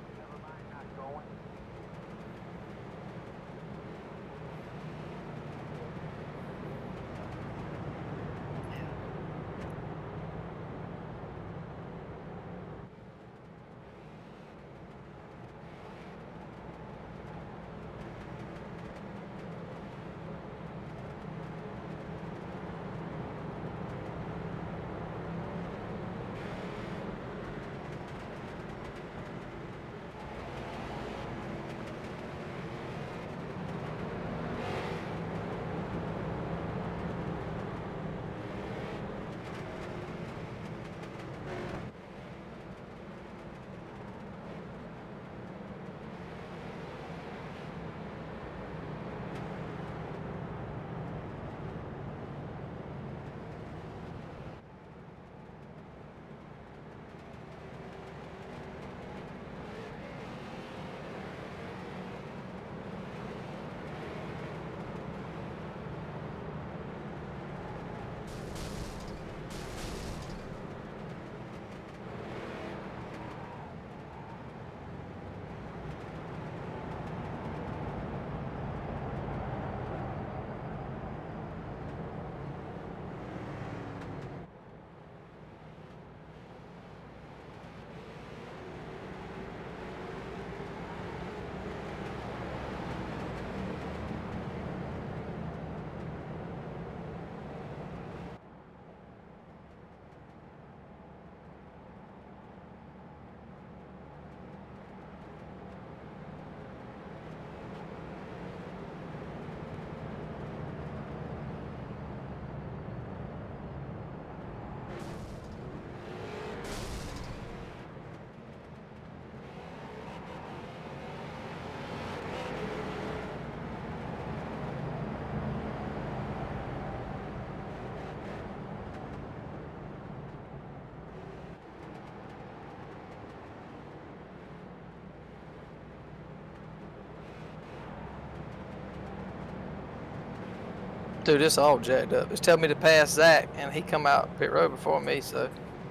Dude, this all jacked up. It's telling me to pass Zach, and he come out pit road before me, so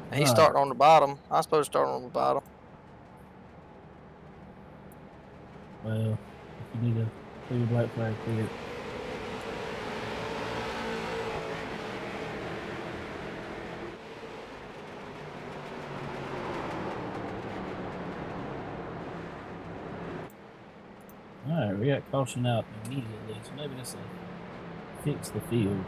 and he's Alright. starting on the bottom. I'm supposed to start on the bottom. Well, if you need to clear your black flag, clear it. Alright, we got caution out immediately, so maybe this will fix the field.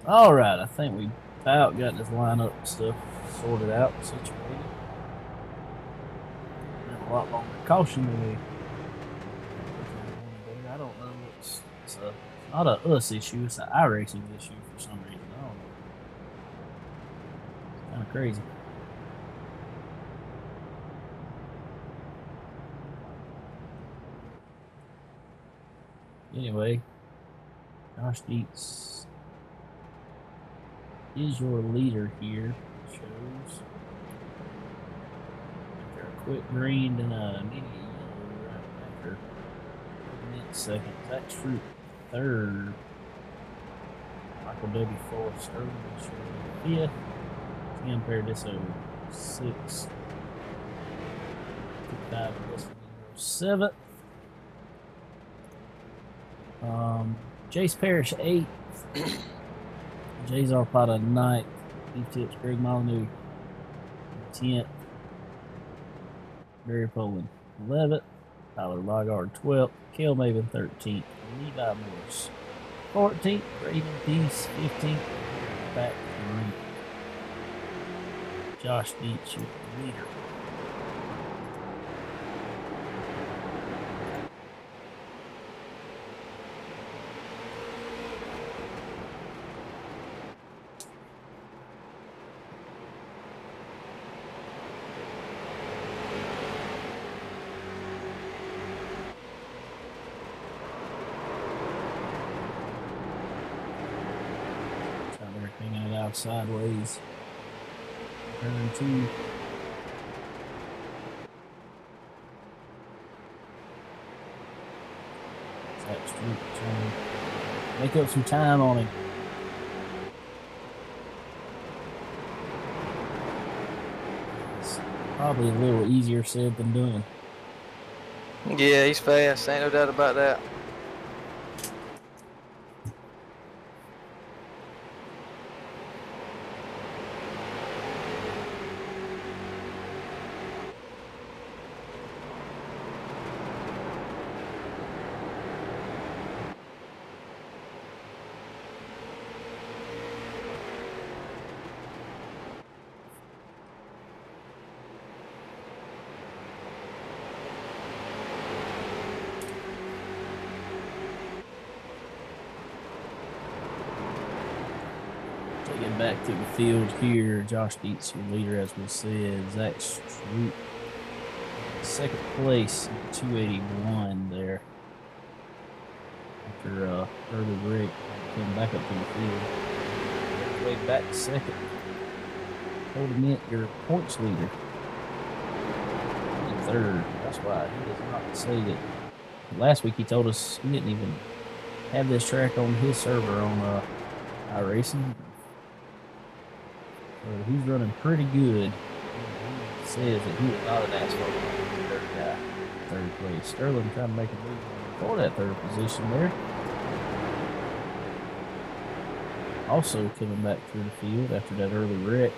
All right, I think we about got this lineup stuff sorted out, situated. Been a lot longer caution than we. I don't know. It's not a us issue. It's an iRacing issue for some reason. I don't know. It's kind of crazy. Anyway, Josh Dietz is your leader here. Shows after a quick green and a immediate yellow right after second. Zach Fruit third. Michael W. fourth. Sterling fifth. Tim Paradiso sixth. 55 seventh. Jace Parrish 8th. Jay's Arpada 9th. Steve Tips, Greg Molyneux 10th. Barry Poland 11th. Tyler Logard 12th. Kel Maven 13th. Levi Morris 14th. Braden Peace 15th. Back 3. Josh Dietz, your leader. Hanging it out sideways. Turn 2. That street turn. Make up some time on him. It's probably a little easier said than done. Yeah, he's fast. Ain't no doubt about that. Getting back to the field here. Josh Dietz, your leader, as we said. Zach Stroop, second place, 281 there. After early break, came back up to the field. Way back to second. Holding it, your points leader. In third. That's why he does not say that. Last week he told us he didn't even have this track on his server on iRacing. So he's running pretty good. He says that he is not an asphalt guy. Third place. Sterling trying to make a move for that third position there. Also coming back through the field after that early wreck.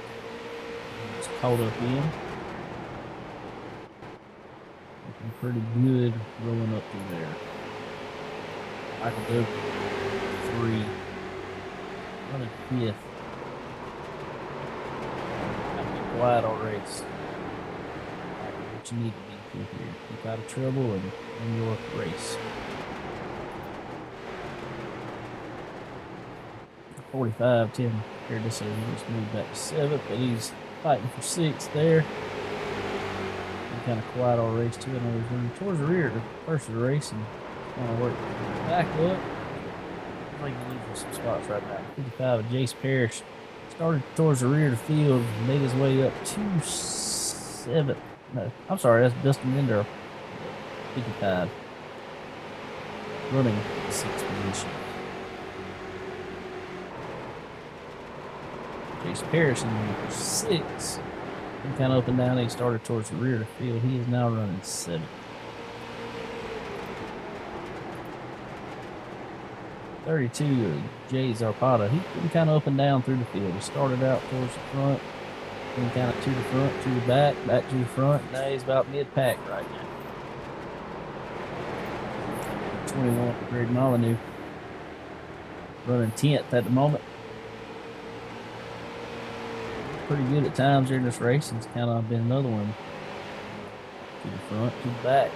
He's caught up in. Looking pretty good rolling up through there. Michael Doug, 3. Running 5th. Gotta be quiet all race. What you need to be here. Keep out of trouble and in your race. 45, Tim here to say he just moved back to 7th, but he's fighting for 6th there. Been kind of quiet all race too. I know he's running towards the rear the first of the race and kind of work back up. I think he's losing some spots right now. 55, Jace Parrish started towards the rear of the field, made his way up to 7th. No, I'm sorry, that's Dustin Linder. 55. Running 6th position. Jace Parrish in 6. And kind of up and down. He started towards the rear of the field. He is now running 7th. 32, Jay Zarpata. He's been kind of up and down through the field. He started out towards the front, then kind of to the front, to the back to the front. Now he's about mid-pack right now. 21, Greg Molyneux. Running 10th at the moment. Pretty good at times during this race. It's kind of been another one to the front, to the back.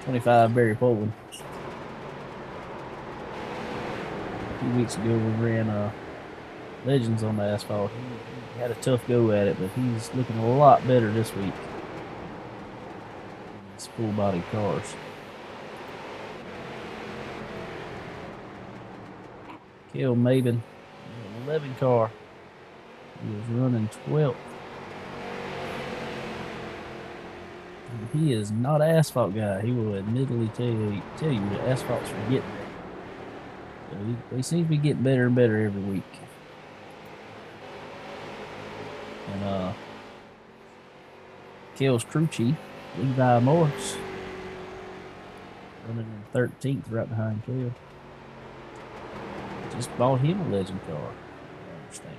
25, Barry Poland. A few weeks ago, we ran Legends on the asphalt. He had a tough go at it, but he's looking a lot better this week. It's full body cars. Kale Maben, 11 car. He was running 12th. He is not an asphalt guy. He will admittedly tell you that asphalt's for getting there. So he seems to be getting better and better every week. And Kale's crew chief, Levi Morris, running in 13th right behind Kale. Just bought him a Legend car, I understand.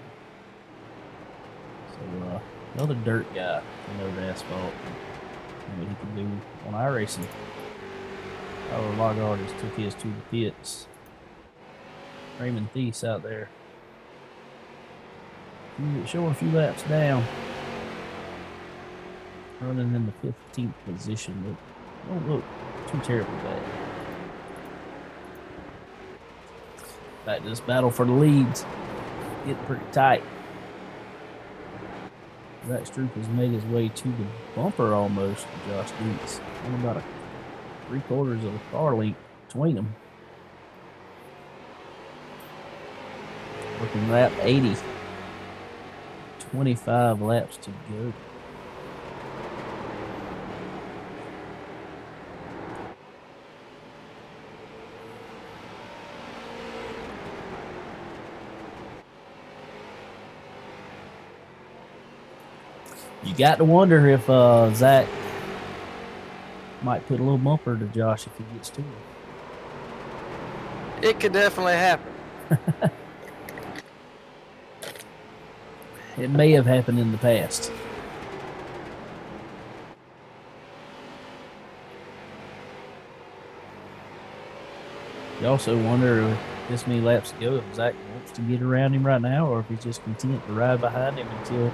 So another dirt guy, the asphalt. What he can do on iRacing. Our log artist took his to the pits. Raymond Thies out there. Showing a few laps down. Running in the 15th position, but don't look too terribly bad. Back to this battle for the leads. Getting pretty tight. Zach Stroop has made his way to the bumper almost to Josh Dietz. Only about 3/4 of a car length between them. Working lap 80. 25 laps to go. You got to wonder if Zach might put a little bumper to Josh if he gets to him. It could definitely happen. It may have happened in the past. You also wonder if this many laps to go if Zach wants to get around him right now or if he's just content to ride behind him until a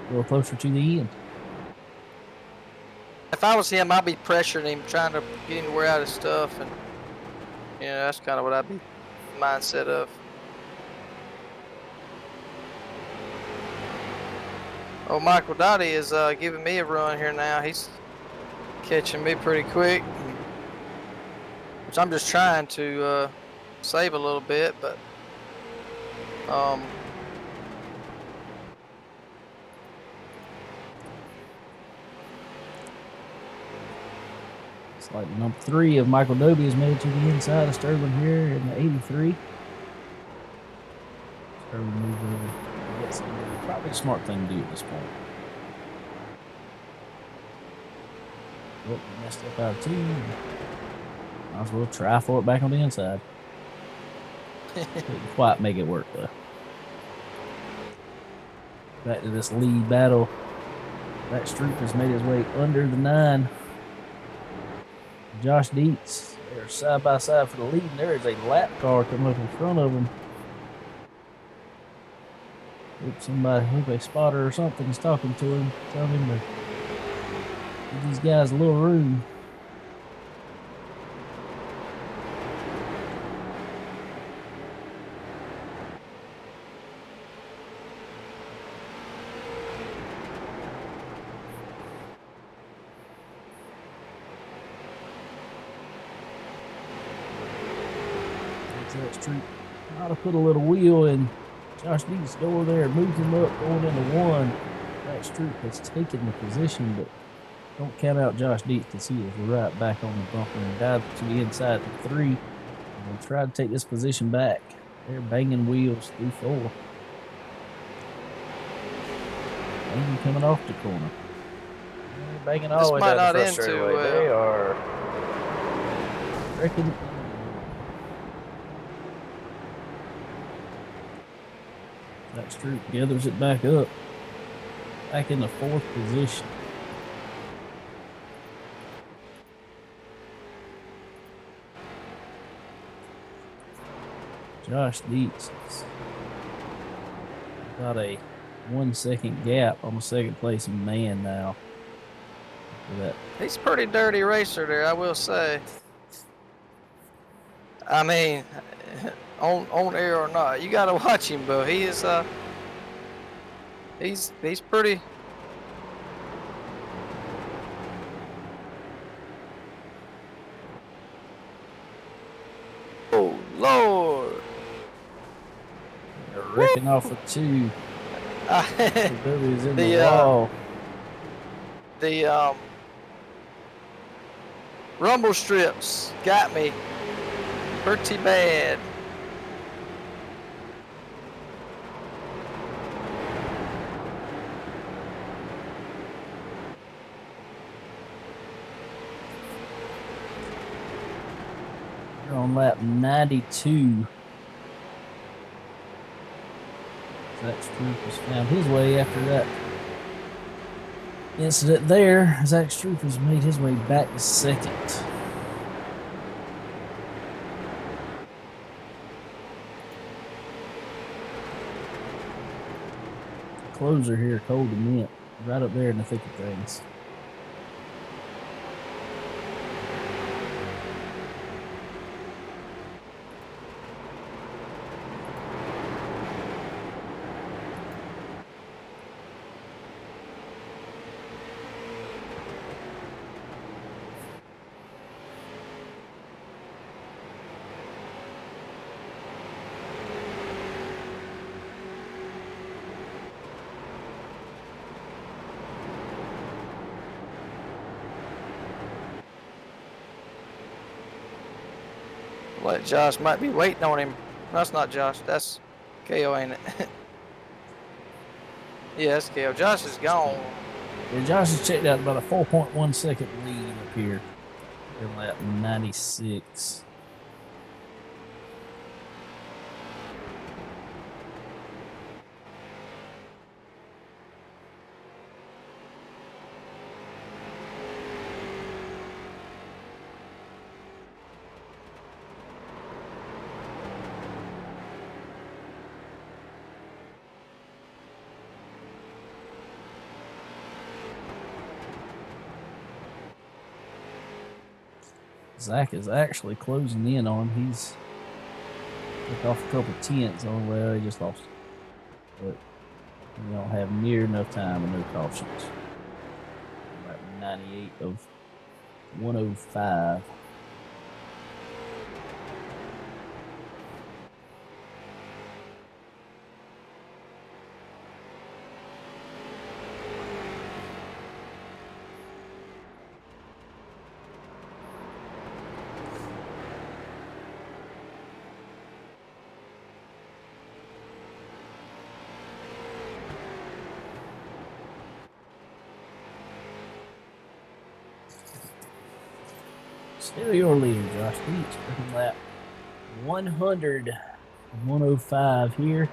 little closer to the end. If I was him, I'd be pressuring him, trying to get him to wear out his stuff and know, that's kind of what I'd be mindset of. Oh, Michael Dottie is giving me a run here now. He's catching me pretty quick, which I'm just trying to save a little bit, but it's like number 3 of Michael Doby has made it to the inside of Sterling here in the 83. Sterling moves over. That's probably a smart thing to do at this point. Oh, messed up out of 2. Might as well try for it back on the inside. Couldn't quite make it work though. Back to this lead battle. That Stroop has made his way under the 9. Josh Dietz, they're side by side for the lead, and there is a lap car coming up in front of him. Hope a spotter or something is talking to him, telling him to give these guys a little room. That's true. Ought to put a little wheel in Josh Dietz' door there, moves him up, going into 1. That Stroop has taken the position, but don't count out Josh Dietz because he is right back on the bumper and dive to the inside to 3. And we'll try to take this position back. They're banging wheels through 4. Banging coming off the corner. They're banging all the way down the front straightaway. They are wrecking. That Stroop gathers it back up. Back in the 4th position. Josh Dietz has got a 1 second gap on the 2nd place man now. He's a pretty dirty racer there, I will say. I mean, on air or not, you gotta watch him, but he is he's pretty. Oh Lord! They're wrecking off of 2. Is in the wall. The rumble strips got me pretty bad. They're on lap 92. Zach Stroop has found his way after that incident there. Zach Stroop has made his way back to 2nd. Closer here, cold to mint, right up there in the thick of things. Like Josh might be waiting on him. That's not Josh. That's KO, ain't it? Yeah, that's KO. Josh is gone. Yeah, Josh has checked out about a 4.1 second lead up here in lap 96. Zach is actually closing in on him. He's took off a couple tenths on, well, he just lost it. But we don't have near enough time and no cautions. About 98 of 105. Still your leader, Josh Beach. Looking lap 100 and 105 here.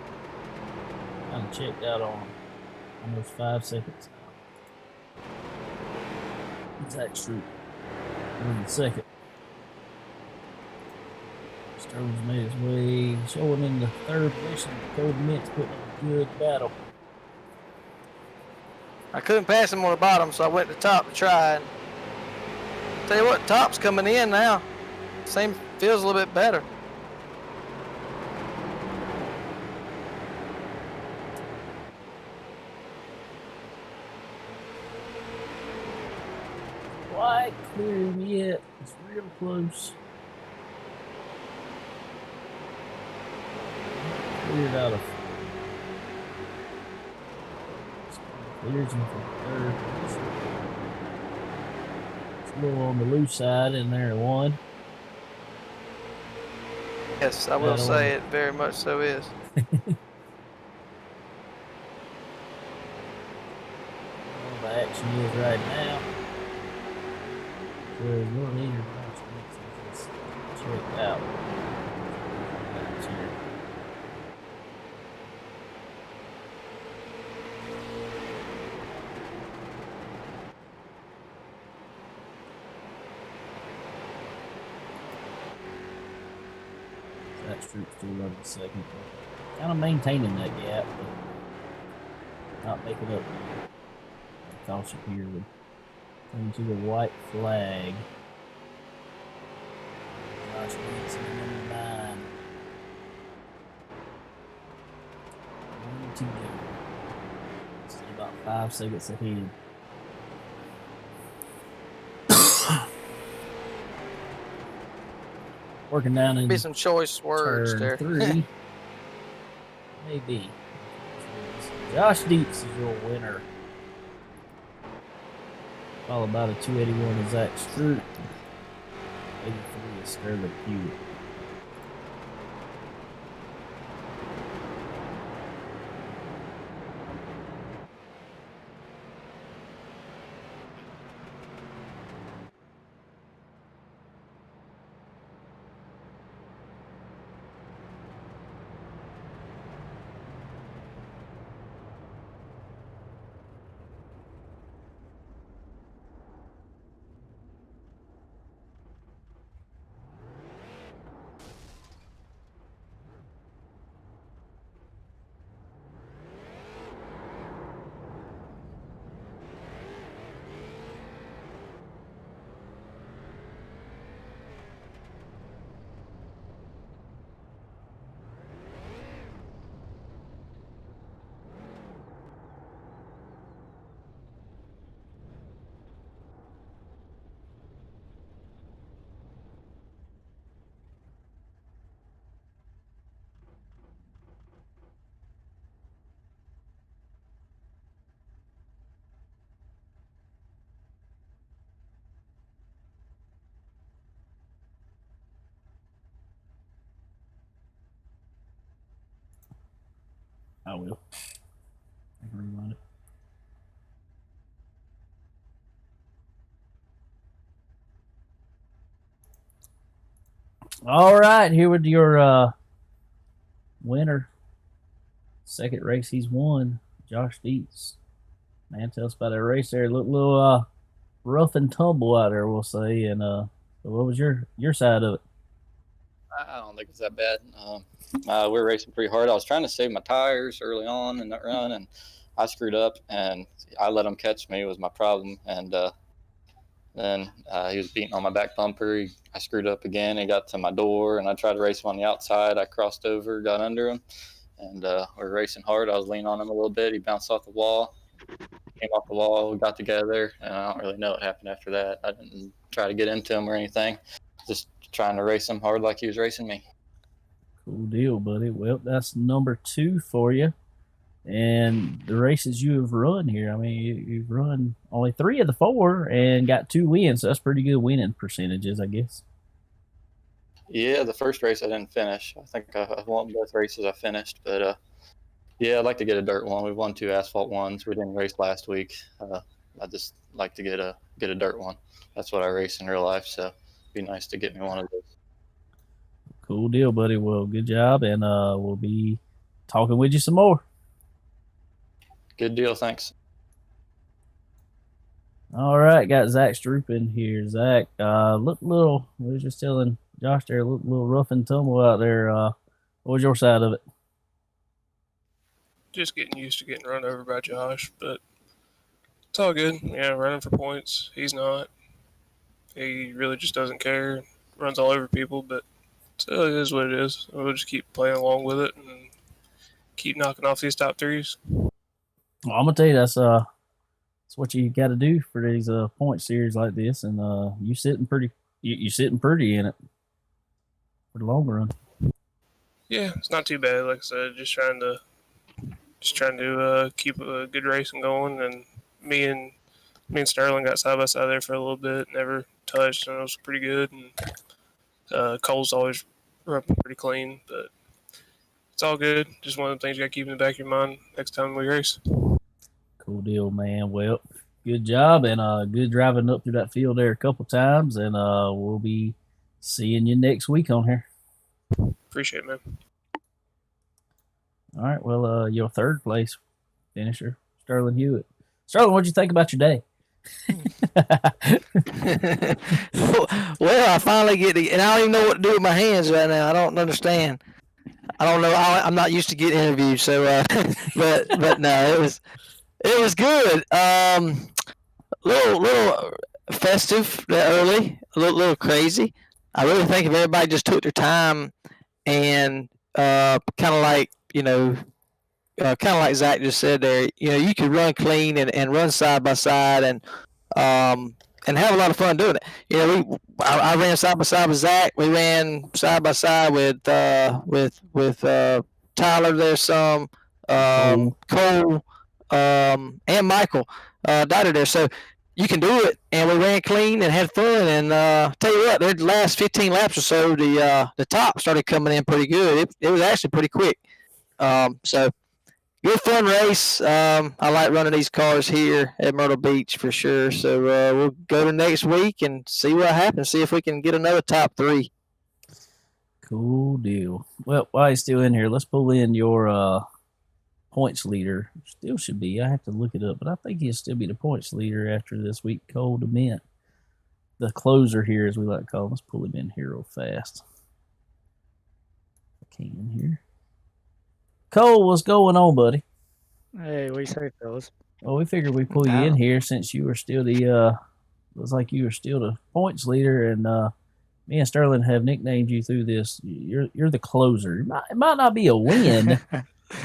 Kind of checked out on almost 5 seconds now. Zach Street in second. Sterling's made his way, showing in the third position. Cody Mintz putting up a good battle. I couldn't pass him on the bottom, so I went to the top to try. And tell you what, top's coming in now. Same feels a little bit better. Quite clear yet. It's real close. Cleared out of. Clears him from third. It's a little on the loose side in there at one. Yes, I will say it very much so is. The action is right now. So your leader is checked out. That Stroop's still running second. Kind of maintaining that gap, but not making up. Caution here would come to the white flag. Josh Beats in number 9. 1 to go. Still about 5 seconds ahead. Working down in Be some choice words turn there. 3. Maybe. Josh Deets is your winner. Followed by the 281 is Zach Stroop. 83 is Sterling Hewitt. I will. I can rewind it. All right, here with your winner. Second race he's won, Josh Deets. Man, tell us about that race there. Looked a little rough and tumble out there, we'll say. And so what was your side of it? I don't think it's that bad. We were racing pretty hard. I was trying to save my tires early on in that run, and I screwed up, and I let them catch me was my problem. And Then he was beating on my back bumper. I screwed up again. He got to my door, and I tried to race him on the outside. I crossed over, got under him, and we were racing hard. I was leaning on him a little bit. He bounced off the wall, came off the wall. We got together, and I don't really know what happened after that. I didn't try to get into him or anything. Just trying to race him hard like he was racing me. Cool deal, buddy. Well, that's number 2 for you. And the races you have run here, I mean, you've run only 3 of the 4 and got 2 wins. So that's pretty good winning percentages, I guess. Yeah, the first race I didn't finish. I think I won both races I finished, but yeah, I'd like to get a dirt one. We won 2 asphalt ones. We didn't race last week. I just like to get a dirt one. That's what I race in real life, so it'd be nice to get me one of those. Cool deal, buddy. Well, good job, and we'll be talking with you some more. Good deal, thanks. All right, got Zach Stroop in here. Zach, look little. We were just telling Josh there, look little rough and tumble out there. What was your side of it? Just getting used to getting run over by Josh, but it's all good. Yeah, running for points. He's not. He really just doesn't care. Runs all over people, but so it is what it is. We'll just keep playing along with it and keep knocking off these top 3s. Well, I'm gonna tell you that's what you got to do for these point series like this, and you sitting pretty in it for the long run. Yeah, it's not too bad. Like I said, just trying to keep a good racing going, and me and Sterling got side by side there for a little bit, never touched, and it was pretty good. And Cole's always run pretty clean, but it's all good. Just one of the things you got to keep in the back of your mind next time we race. Cool deal, man. Well, good job, and good driving up through that field there a couple times, and we'll be seeing you next week on here. Appreciate it, man. All right. Well, your 3rd place finisher, Sterling Hewitt. Sterling, what'd you think about your day? Well, I finally get to, and I don't even know what to do with my hands right now. I don't understand. I don't know. I'm not used to getting interviewed, so but no, it was good. Little festive early, a little crazy. I really think if everybody just took their time and kind of like kind of like Zach just said there, you could run clean and run side by side and have a lot of fun doing it. I ran side by side with Zach. We ran side by side with Tyler. There's some Cole and Michael Dotted there. So you can do it, and we ran clean and had fun. And tell you what, the last 15 laps or so, the top started coming in pretty good. It was actually pretty quick. So good fun race. I like running these cars here at Myrtle Beach for sure. So we'll go to next week and see what happens. See if we can get another top 3. Cool deal. Well, while he's still in here, let's pull in your points leader. Still should be. I have to look it up, but I think he'll still be the points leader after this week. Cole DeMint, the closer here, as we like to call him. Let's pull him in here real fast. I can here. Cole, what's going on, buddy? Hey, what do you say, fellas? Well, we figured we'd pull you in here since you were still looks like you were still the points leader, and me and Sterling have nicknamed you through this. You're the closer. It might not be a win,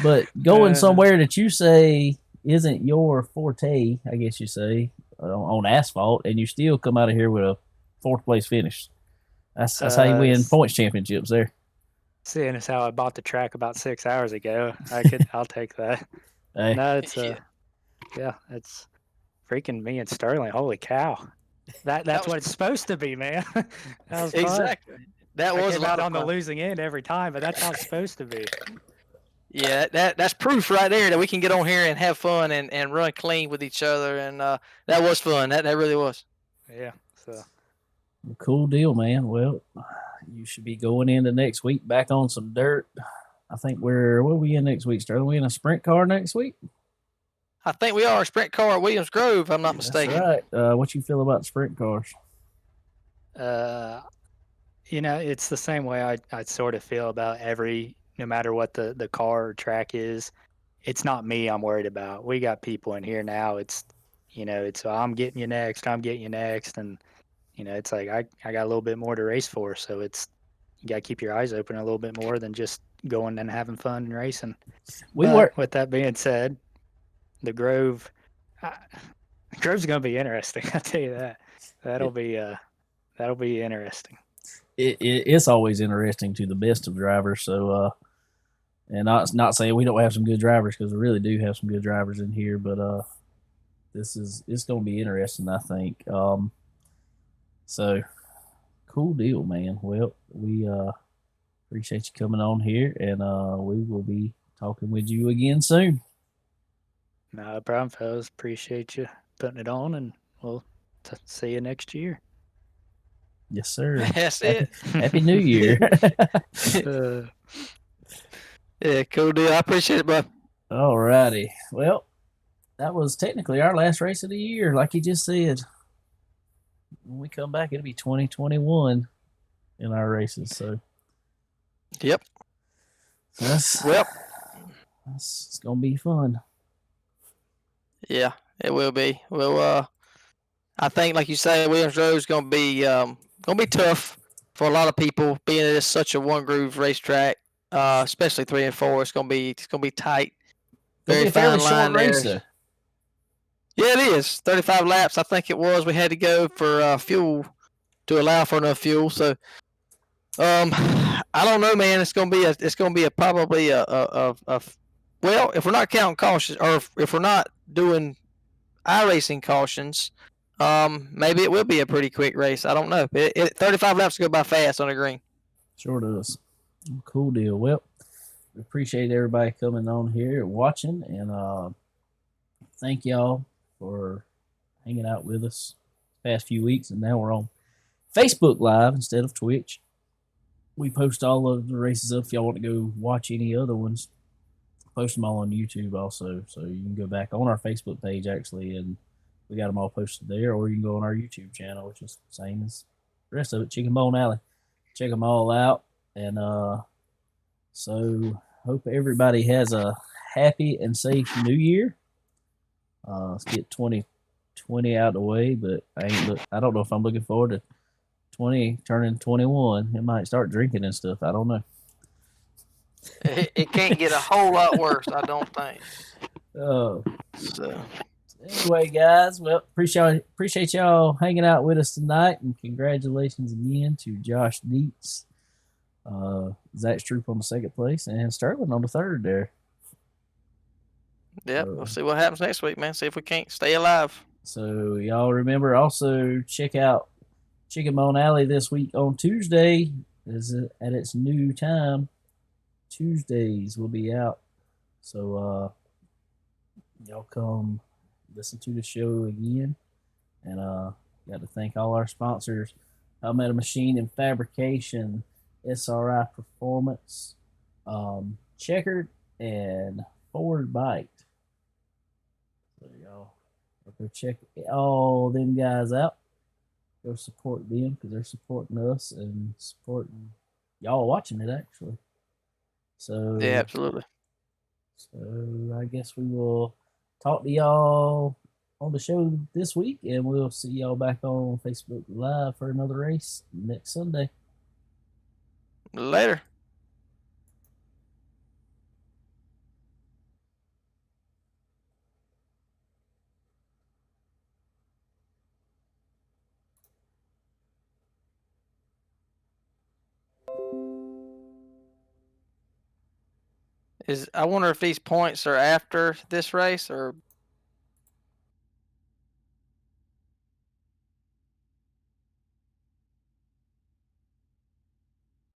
but going somewhere that you say isn't your forte, I guess you say, on asphalt, and you still come out of here with a 4th place finish. That's how you win points championships there. Seeing as how I bought the track about 6 hours ago, I'll take that. Hey. No, it's it's freaking me and Sterling. Holy cow. That's what it's supposed to be, man. That was fun. Exactly. That was I came out on the losing end every time, but that's how it's supposed to be. Yeah, that's proof right there that we can get on here and have fun and run clean with each other, and that was fun. That really was. Yeah. So cool deal, man. Well, you should be going into next week back on some dirt. I think what are we in next week, Sterling? We in a sprint car next week? I think we are a sprint car at Williams Grove, if I'm not mistaken. That's right. What you feel about sprint cars? It's the same way I sort of feel about no matter what the car or track is. It's not me I'm worried about. We got people in here now. It's, it's I'm getting you next, I'm getting you next, and it's like I got a little bit more to race for, so it's you got to keep your eyes open a little bit more than just going and having fun and racing. But with that being said, the Grove, Grove's gonna be interesting. I tell you that. That'll be interesting. It's always interesting to the best of drivers. So, and not saying we don't have some good drivers, because we really do have some good drivers in here. But it's going to be interesting, I think. So cool deal, man. Well, we appreciate you coming on here, and we will be talking with you again soon. No problem, fellas. Appreciate you putting it on, and we'll see you next year. Yes, sir. That's it. Happy New Year. Yeah, cool deal. I appreciate it, bro. All righty. Well, that was technically our last race of the year, like you just said. When we come back, it'll be 2021 in our races. So, yep. It's gonna be fun. Yeah, it will be. Well, I think, like you say, Williams Road is gonna be tough for a lot of people, being that it's such a one groove racetrack. Especially 3 and 4, it's gonna be tight. It'll be a fairly short race, though. Yeah, it is 35 laps. I think it was. We had to go for fuel to allow for enough fuel. So, I don't know, man. It's gonna be probably well, if we're not counting cautions, or if we're not doing iRacing cautions, maybe it will be a pretty quick race. I don't know. 35 laps go by fast on the green. Sure does. Cool deal. Well, we appreciate everybody coming on here and watching, and thank y'all for hanging out with us the past few weeks. And now we're on Facebook Live instead of Twitch. We post all of the races up. If y'all want to go watch any other ones, post them all on YouTube also. So you can go back on our Facebook page, actually, and we got them all posted there. Or you can go on our YouTube channel, which is the same as the rest of it, Chicken Bone Alley. Check them all out. And so hope everybody has a happy and safe New Year. Let's get 2020 out of the way, but I don't know if I'm looking forward to 20 turning 21. It might start drinking and stuff. I don't know. It can't get a whole lot worse, I don't think. So anyway, guys, well, appreciate y'all hanging out with us tonight, and congratulations again to Josh Dietz, Zach Stroop on the second place, and Sterling on the third there. Yep, we'll see what happens next week, man. See if we can't stay alive. So y'all remember, also check out Chicken Bone Alley this week on Tuesday. At its new time. Tuesdays will be out. So y'all come listen to the show again. And got to thank all our sponsors: Palmetto Machine and Fabrication, SRI Performance, Checkered, and Forward Bite. So y'all go check all them guys out. Go support them, because they're supporting us and supporting y'all watching it, actually. So yeah, absolutely. So I guess we will talk to y'all on the show this week, and we'll see y'all back on Facebook Live for another race next Sunday. Later. I wonder if these points are after this race or